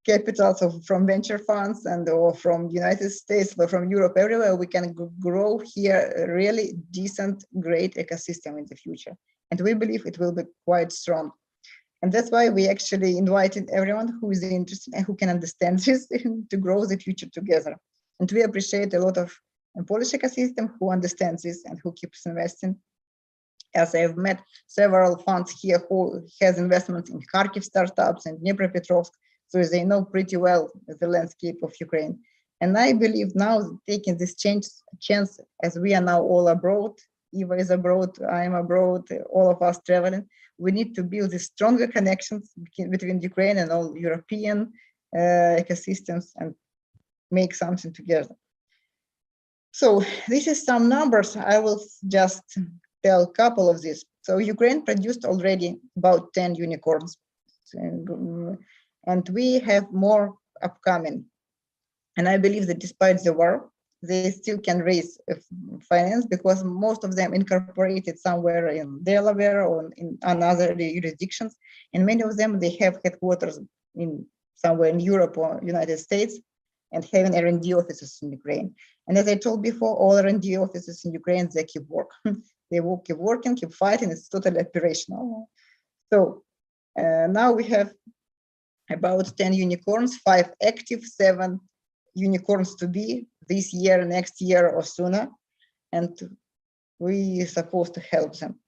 capitals from venture funds and or from United States or from Europe, everywhere, we can grow here a really decent, great ecosystem in the future. And we believe it will be quite strong. And that's why we actually invited everyone who is interested and who can understand this to grow the future together. And we appreciate a lot of Polish ecosystem who understands this and who keeps investing. As I've met several funds here who has investments in Kharkiv startups and Dnipropetrovsk, so they know pretty well the landscape of Ukraine. And I believe now taking this chance, as we are now all abroad, Eva is abroad, I am abroad, all of us traveling, we need to build these stronger connections between Ukraine and all European ecosystems and make something together. So this is some numbers. I will just tell a couple of these. So Ukraine produced already about 10 unicorns. And we have more upcoming. And I believe that despite the war, they still can raise finance because most of them incorporated somewhere in Delaware or in another jurisdictions. And many of them, they have headquarters in somewhere in Europe or United States and having R&D offices in Ukraine. And as I told before, all R&D offices in Ukraine, they keep working. They will keep working, keep fighting, it's totally operational. So now we have about 10 unicorns, 5 active, 7 unicorns to be this year, next year or sooner. And we are supposed to help them.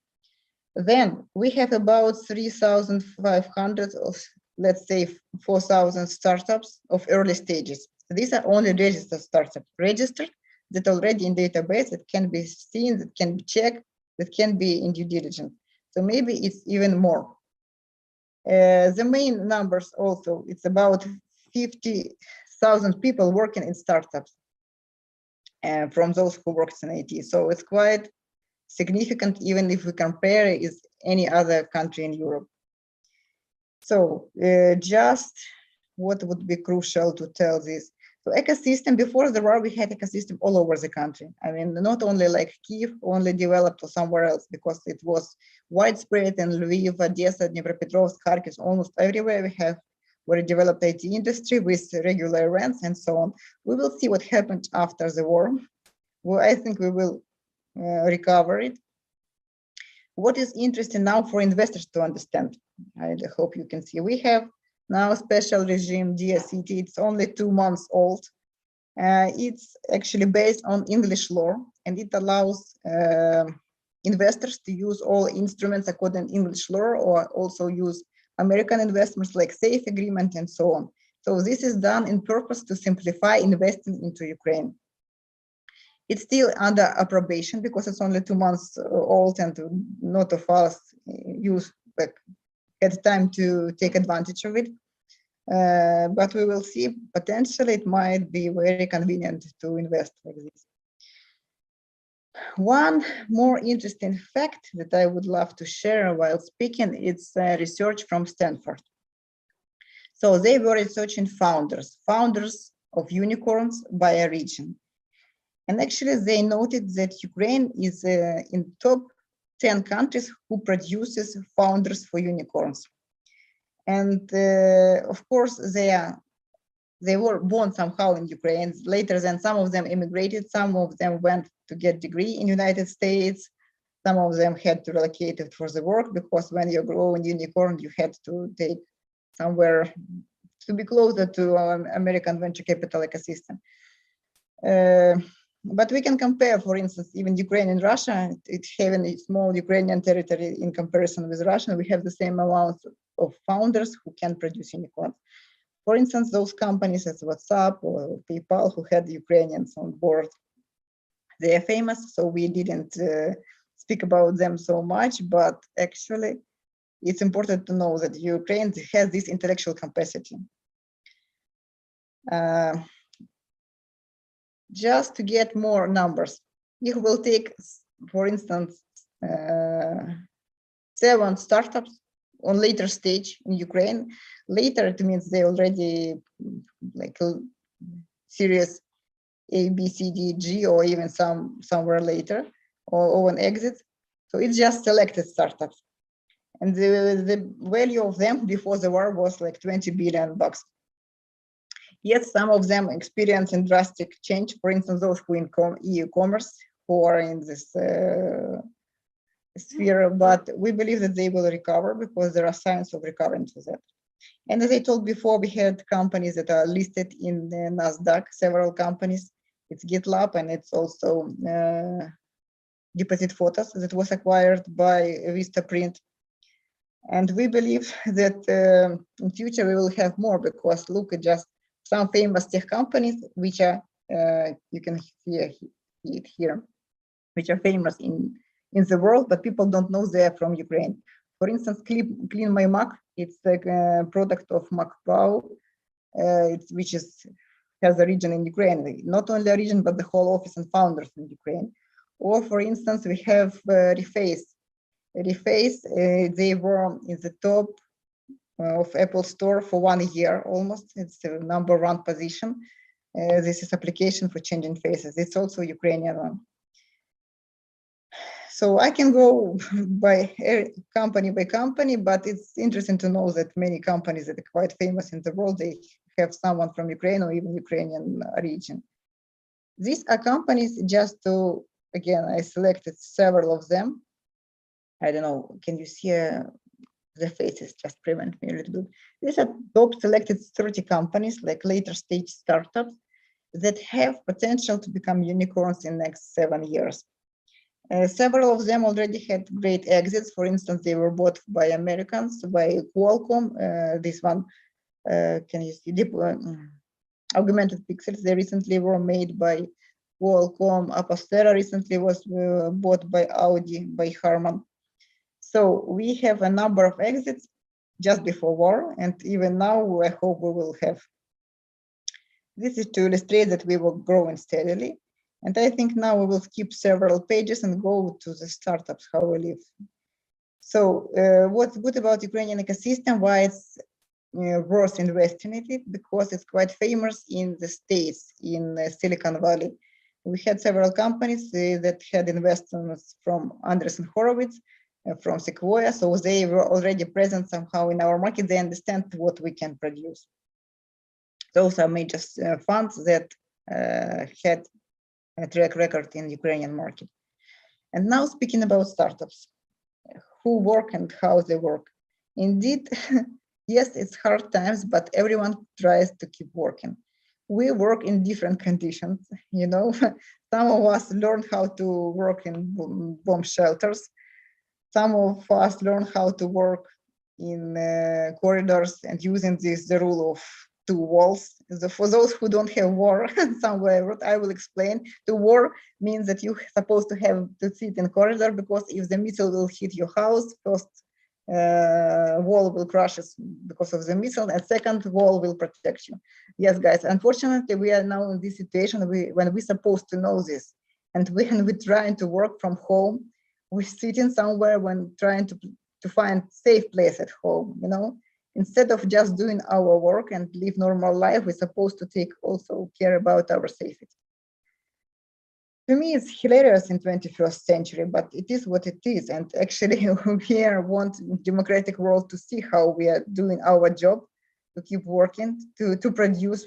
Then we have about 3,500 of, let's say, 4,000 startups of early stages. These are only registered startups, registered that already in database, that can be seen, that can be checked, that can be in due diligence. So maybe it's even more. The main numbers also, it's about 50,000 people working in startups from those who works in IT. So it's quite significant, even if we compare it with any other country in Europe. So just what would be crucial to tell this? So ecosystem, before the war, we had ecosystem all over the country. I mean, not only like Kyiv, only developed or somewhere else, because it was widespread in Lviv, Odessa, Dnipropetrovsk, Kharkiv, almost everywhere we have very developed IT industry with regular rents and so on. We will see what happened after the war. Well, I think we will recover it. What is interesting now for investors to understand, I hope you can see, we have now a special regime, DSCT, it's only 2 months old. It's actually based on English law, and it allows investors to use all instruments according to English law, or also use American investments like safe agreement and so on. So this is done in purpose to simplify investing into Ukraine. It's still under approbation because it's only 2 months old, and not of us had time to take advantage of it. But we will see. Potentially, it might be very convenient to invest like this. One more interesting fact that I would love to share while speaking, it's research from Stanford. So they were researching founders of unicorns by a region. And actually, they noted that Ukraine is in top 10 countries who produces founders for unicorns. And of course, they were born somehow in Ukraine. Later, then some of them immigrated, some of them went to get degree in United States. Some of them had to relocate it for the work, because when you grow in unicorn, you had to take somewhere to be closer to American venture capital ecosystem. But we can compare, for instance, even Ukraine and Russia. It's having a small Ukrainian territory in comparison with Russia. We have the same amount of founders who can produce unicorns. For instance, those companies as WhatsApp or PayPal who had Ukrainians on board, they are famous, so we didn't speak about them so much, but actually it's important to know that Ukraine has this intellectual capacity. Just to get more numbers, it will take, for instance, 7 startups on later stage in Ukraine. Later, it means they already like series A, B, C, D, G, or even somewhere later, or an exit. So it's just selected startups. And the value of them before the war was like $20 billion. Yes, some of them experience a drastic change. For instance, those who in e-commerce, who are in this sphere, but we believe that they will recover because there are signs of recovery to that. And as I told before, we had companies that are listed in the NASDAQ, several companies. It's GitLab, and it's also Deposit Photos that was acquired by Vistaprint. And we believe that in future we will have more, because look at just some famous tech companies, which are, you can see it here, which are famous in the world, but people don't know they are from Ukraine. For instance, Clean My Mac, it's a product of MacPow, which has a region in Ukraine, not only a region, but the whole office and founders in Ukraine. Or for instance, we have Reface. Reface, they were in the top of Apple Store for 1 year almost. It's the #1 position. This is application for changing faces. It's also Ukrainian one. So I can go by company, but it's interesting to know that many companies that are quite famous in the world, they have someone from Ukraine or even Ukrainian region. These are companies, just to, again, I selected several of them. I don't know, can you see the faces? Just prevent me a little bit. These are top selected 30 companies, like later stage startups, that have potential to become unicorns in the next 7 years. Several of them already had great exits. For instance, they were bought by Americans, by Qualcomm. This one, can you see? Augmented Pixels, they recently were made by Qualcomm. Apostera recently was bought by Audi, by Harman. So we have a number of exits just before war, and even now I hope we will have. This is to illustrate that we were growing steadily. And I think now we will skip several pages and go to the startups, how we live. So what's good about Ukrainian ecosystem, why it's worth investing in it? Because it's quite famous in the States, in Silicon Valley. We had several companies that had investments from Andreessen Horowitz, from Sequoia, so they were already present somehow in our market. They understand what we can produce. Those are major funds that had a track record in Ukrainian market. And now speaking about startups, who work and how they work. Indeed, yes, it's hard times, but everyone tries to keep working. We work in different conditions, you know. Some of us learn how to work in bomb shelters. Some of us learn how to work in corridors and using the rule of 2 walls For those who don't have war somewhere, what I will explain, the war means that you're supposed to have to sit in corridor, because if the missile will hit your house, first wall will crash because of the missile, and second wall will protect you. Yes, guys, unfortunately, we are now in this situation when we're supposed to know this. And when we're trying to work from home, we're sitting somewhere when trying to find safe place at home, you know? Instead of just doing our work and live normal life, we're supposed to take also care about our safety. To me, it's hilarious in 21st century, but it is what it is. And actually, we want democratic world to see how we are doing our job, to keep working, to produce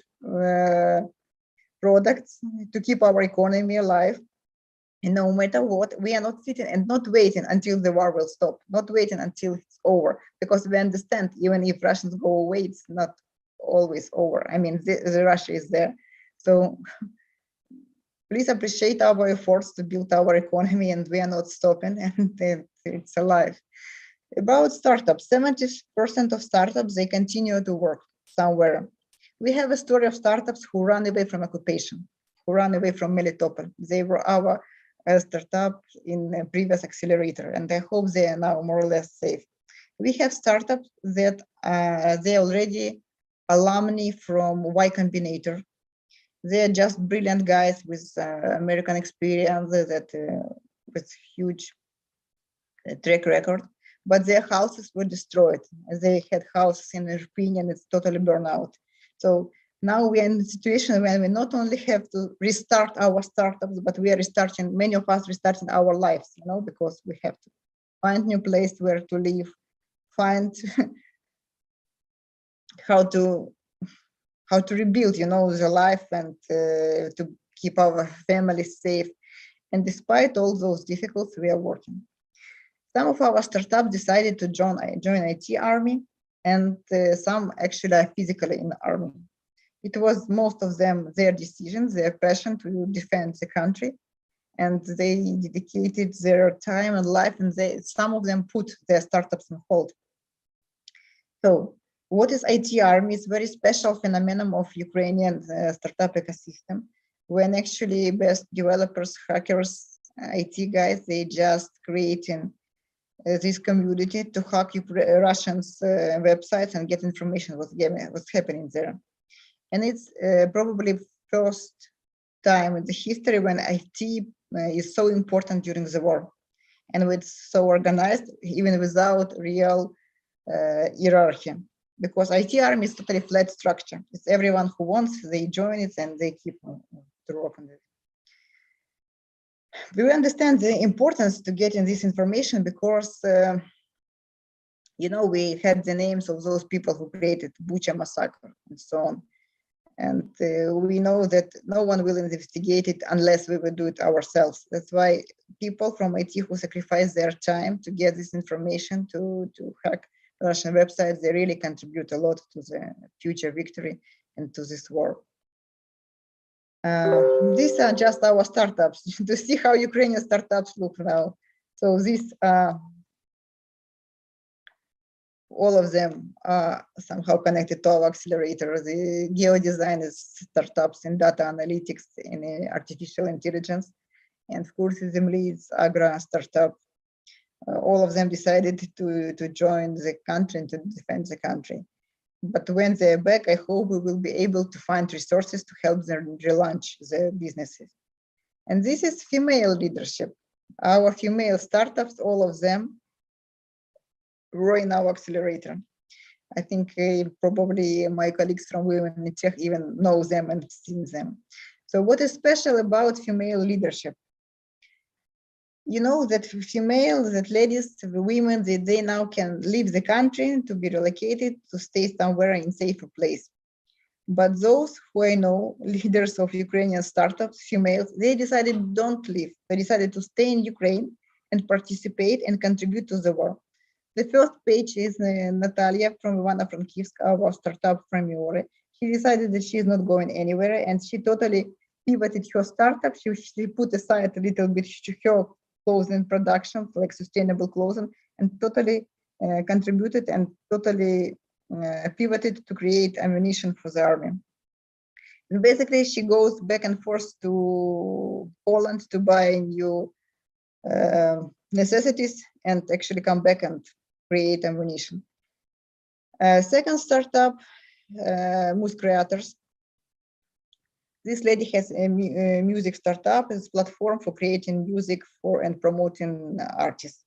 products, to keep our economy alive. And no matter what, we are not sitting and not waiting until the war will stop, not waiting until it's over, because we understand even if Russians go away, it's not always over. I mean, the Russia is there. So please appreciate our efforts to build our economy, and we are not stopping, and it's alive. About startups, 70% of startups, they continue to work somewhere. We have a story of startups who run away from occupation, who run away from Melitopol. They were our startup in a previous accelerator, and I hope they are now more or less safe. We have startups that they already alumni from Y Combinator. They're just brilliant guys with American experience that with huge track record, but their houses were destroyed. They had houses in European and it's totally burned out. So now we are in a situation where we not only have to restart our startups, but we are restarting, many of us restarting our lives, you know, because we have to find new place where to live, find how to rebuild, you know, the life, and to keep our families safe. And despite all those difficulties, we are working. Some of our startups decided to join IT army, and some actually are physically in the army. It was most of them their decisions, their passion to defend the country, and they dedicated their time and life, and some of them put their startups on hold. So what is IT army? It's a very special phenomenon of Ukrainian startup ecosystem, when actually best developers, hackers, IT guys, they just creating this community to hack Russians' websites and get information what's happening there. And it's probably first time in the history when IT is so important during the war, and it's so organized even without real hierarchy, because IT army is totally flat structure. It's everyone who wants, they join it and they keep to work on it. We understand the importance to getting this information because you know, we had the names of those people who created Bucha massacre and so on. And we know that no one will investigate it unless we will do it ourselves. That's why people from IT who sacrifice their time to get this information, to hack Russian websites, they really contribute a lot to the future victory and to this war. These are just our startups to see how Ukrainian startups look now. So these all of them are somehow connected to our accelerator. The geodesign is startups in data analytics and artificial intelligence. And of course, the leads Agra startup. All of them decided to join the country and to defend the country. But when they're back, I hope we will be able to find resources to help them relaunch their businesses. And this is female leadership. Our female startups, all of them, were in our accelerator. I think probably my colleagues from Women in Tech even know them and seen them. So what is special about female leadership? You know that females, that ladies, women, they now can leave the country to be relocated, to stay somewhere in safer place. But those who I know, leaders of Ukrainian startups, females, they decided don't leave. They decided to stay in Ukraine and participate and contribute to the war. The first page is Natalia from Ivano-Frankivsk, our startup from Miore. She decided that she is not going anywhere, and she totally pivoted her startup. She put aside a little bit her clothing production, like sustainable clothing, and totally contributed and totally pivoted to create ammunition for the army. And basically, she goes back and forth to Poland to buy new necessities and actually come back and create ammunition. Second startup, Moose Creators. This lady has a music startup. It's a platform for creating music for and promoting artists.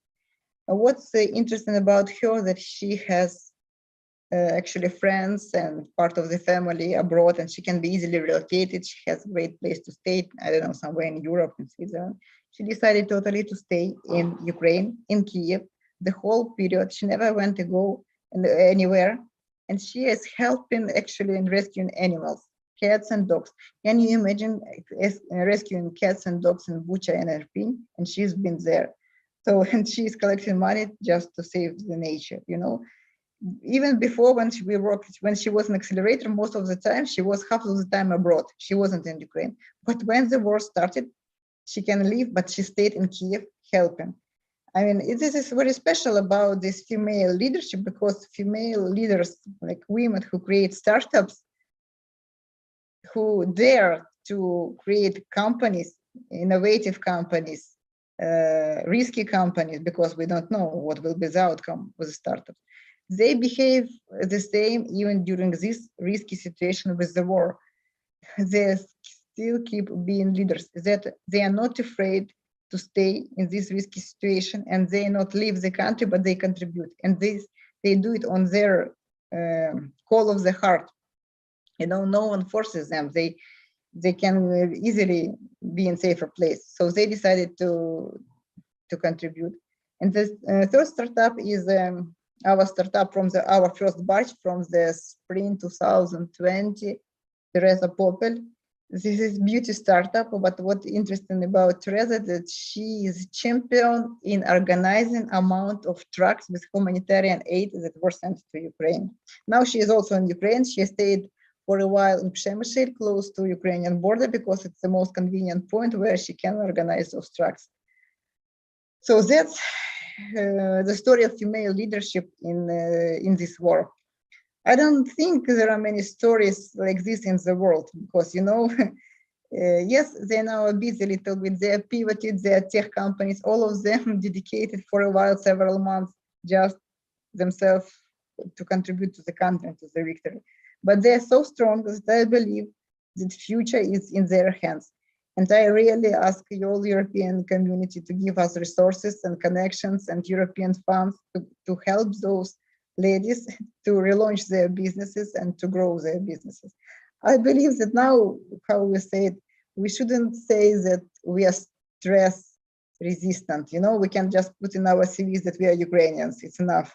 What's interesting about her that she has actually friends and part of the family abroad, and she can be easily relocated. She has a great place to stay. I don't know, somewhere in Europe, in Switzerland. She decided totally to stay in Ukraine, in Kiev, the whole period. She never went to go anywhere, and she is helping actually in rescuing animals, cats and dogs. Can you imagine rescuing cats and dogs in Bucha and Irpin? And she's been there. So, and she's collecting money just to save the nature, you know. Even before, when she was an Accelerator, most of the time she was half of the time abroad. She wasn't in Ukraine. But when the war started, she can leave, but she stayed in Kiev helping. I mean, this is very special about this female leadership, because female leaders, like women who create startups, who dare to create companies, innovative companies, risky companies, because we don't know what will be the outcome with the startups. They behave the same even during this risky situation with the war. They still keep being leaders, that they are not afraid to stay in this risky situation, and they not leave the country, but they contribute. And they do it on their call of the heart. You know, no one forces them. They can easily be in safer place. So they decided to contribute. And the third startup is our startup from our first batch from the spring 2020, Teresa Popel. This is beauty startup, but what's interesting about Teresa that she is champion in organizing amount of trucks with humanitarian aid that were sent to Ukraine. Now she is also in Ukraine. She stayed for a while in Przemysl, close to Ukrainian border, because it's the most convenient point where she can organize those trucks. So that's the story of female leadership in this war. I don't think there are many stories like this in the world, because, you know, yes, they now are busy a little bit. They are pivoted, they are tech companies, all of them dedicated for a while, several months, just themselves to contribute to the country and to the victory. But they are so strong that I believe the future is in their hands. And I really ask the whole European community to give us resources and connections and European funds to help those ladies to relaunch their businesses and to grow their businesses. I believe that now, how we say it, we shouldn't say that we are stress resistant. You know, we can just put in our CVs that we are Ukrainians. It's enough.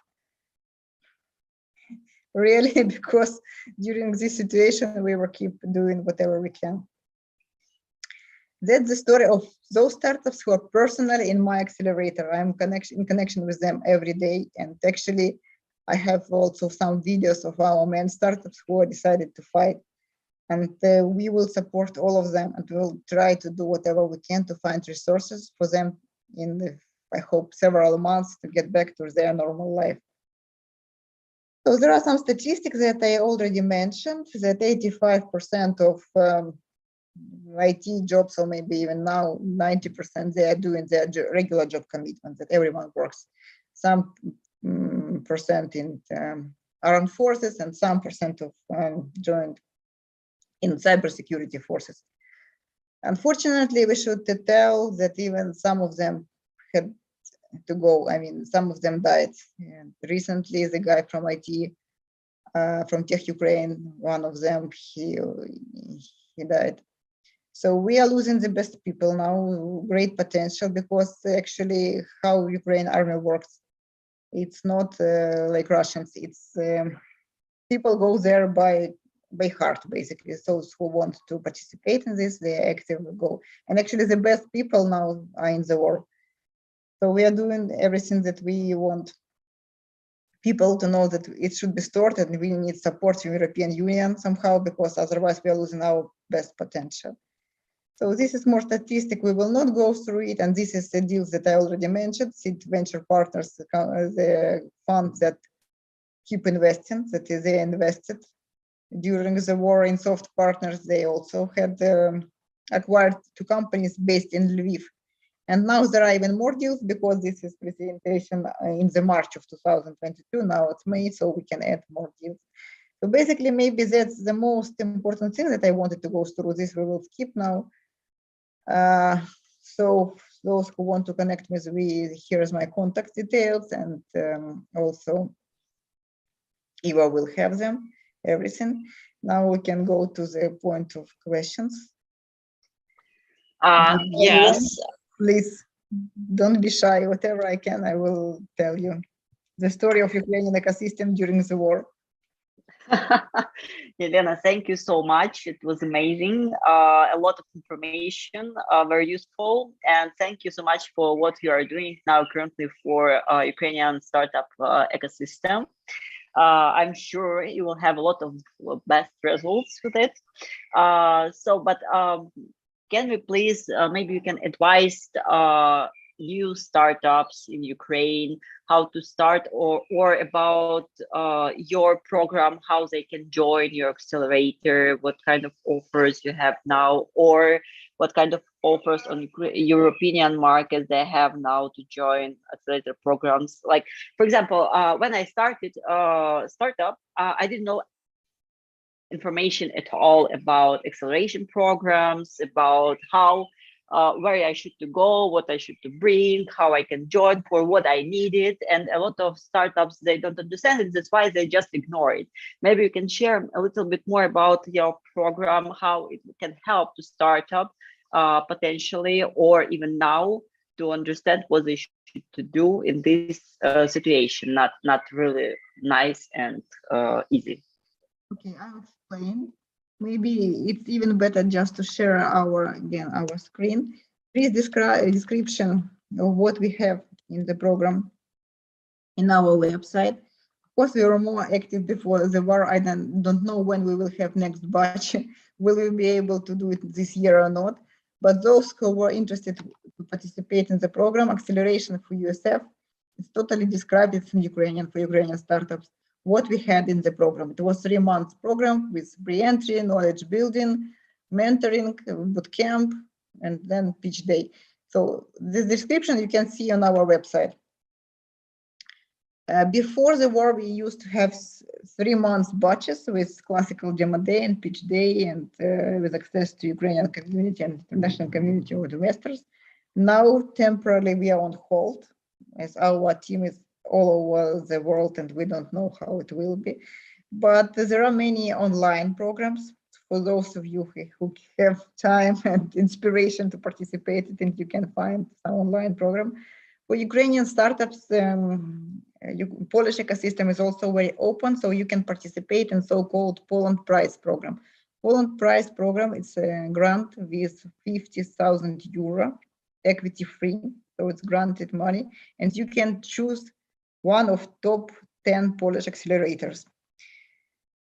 Really, because during this situation, we will keep doing whatever we can. That's the story of those startups who are personally in my accelerator. I'm in connection with them every day. And actually, I have also some videos of our main startups who are decided to fight. And we will support all of them, and we'll try to do whatever we can to find resources for them in the, I hope, several months to get back to their normal life. So there are some statistics that I already mentioned, that 85% of IT jobs, or maybe even now 90%, they are doing their regular job commitment, that everyone works. Some percent in armed forces, and some percent of joined in cybersecurity forces. Unfortunately, we should tell that even some of them had to go. I mean, some of them died. And recently, the guy from IT, from Tech Ukraine, one of them, he died. So we are losing the best people now, great potential, because actually how Ukraine army works, it's not like Russians. It's people go there by heart, basically. Those who want to participate in this, they actively go. And actually the best people now are in the war. So we are doing everything that we want people to know that it should be stored, and we need support from European Union somehow, because otherwise we are losing our best potential. So this is more statistic. We will not go through it. And this is the deals that I already mentioned. Seed Venture Partners, the funds that keep investing, that is, they invested during the war in soft partners, they also had acquired 2 companies based in Lviv. And now there are even more deals because this is presentation in the March of 2022. Now it's May, so we can add more deals. So basically, maybe that's the most important thing that I wanted to go through. This we will skip now. So those who want to connect with me, here's my contact details, and also Eva will have them, everything. Now we can go to the point of questions. Yes. Please don't be shy. Whatever I can, I will tell you the story of Ukrainian ecosystem during the war. Elena, thank you so much. It was amazing. A lot of information, very useful. And thank you so much for what you are doing now currently for Ukrainian startup ecosystem. I'm sure you will have a lot of best results with it. Can we please, maybe you can advise new startups in Ukraine, how to start, or about your program, how they can join your accelerator, what kind of offers you have now, or what kind of offers on European market they have now to join accelerator programs. Like, for example, when I started startup, I didn't know information at all about acceleration programs, about how where I should to go, what I should to bring, how I can join, for what I needed. And a lot of startups, they don't understand it. That's why they just ignore it. Maybe you can share a little bit more about your program, how it can help to startup potentially, or even now, to understand what they should to do in this situation. Not really nice and easy. Okay, I'll explain. Maybe it's even better just to share our screen. Please describe description of what we have in the program in our website. Of course, we were more active before the war. I don't know when we will have next batch. Will we be able to do it this year or not? But those who were interested to participate in the program, Acceleration for USF, it's totally described. It's in Ukrainian for Ukrainian startups. What we had in the program. It was 3-month program with pre-entry, knowledge building, mentoring, boot camp, and then pitch day. So this description you can see on our website. Before the war, we used to have 3-month batches with classical demo day and pitch day, and with access to Ukrainian community and international community or investors. Now, temporarily, we are on hold as our team is all over the world and we don't know how it will be. But there are many online programs for those of you who have time and inspiration to participate in it. You can find some online program. For Ukrainian startups, Polish ecosystem is also very open, so you can participate in so-called Poland Prize program. Poland Prize program is a grant with 50,000 euro, equity free, so it's granted money, and you can choose one of top 10 Polish accelerators.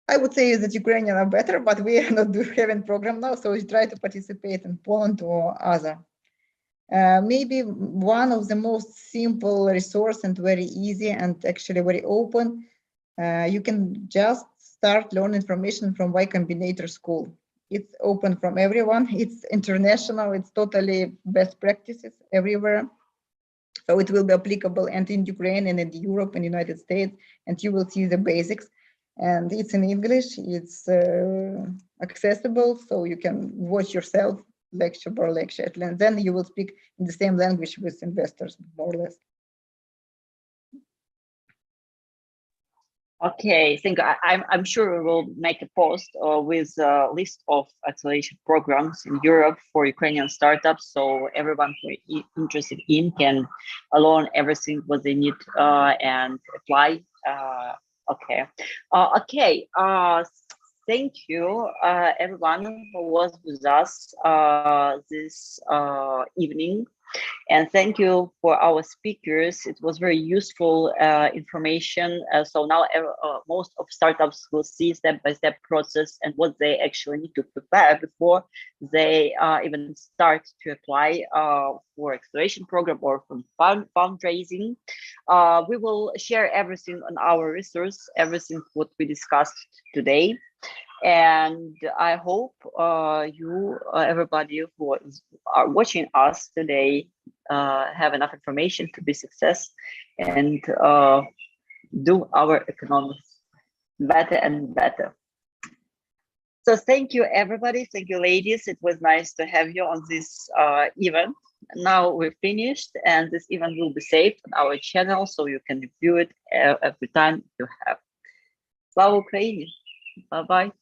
I would say that Ukrainians are better, but we are not having program now, so we try to participate in Poland or other. Maybe one of the most simple resource and very easy and actually very open, you can just start learn information from Y Combinator school. It's open from everyone, it's international, it's totally best practices everywhere. So it will be applicable and in Ukraine and in Europe and United States, and you will see the basics. And it's in English, it's accessible, so you can watch yourself lecture by lecture, and then you will speak in the same language with investors, more or less. Okay, I'm sure we will make a post with a list of acceleration programs in Europe for Ukrainian startups, so everyone who is interested in can learn everything what they need and apply. Okay. Thank you, everyone who was with us this evening. And thank you for our speakers. It was very useful information. So now most of startups will see step-by-step process and what they actually need to prepare before they even start to apply for acceleration program or from fundraising. We will share everything on our resource, everything what we discussed today. And I hope you, everybody who are watching us today, have enough information to be success and do our economics better and better. So thank you, everybody. Thank you, ladies. It was nice to have you on this event. Now we're finished, and this event will be saved on our channel, so you can view it every time you have. Slava Ukraini. Bye-bye.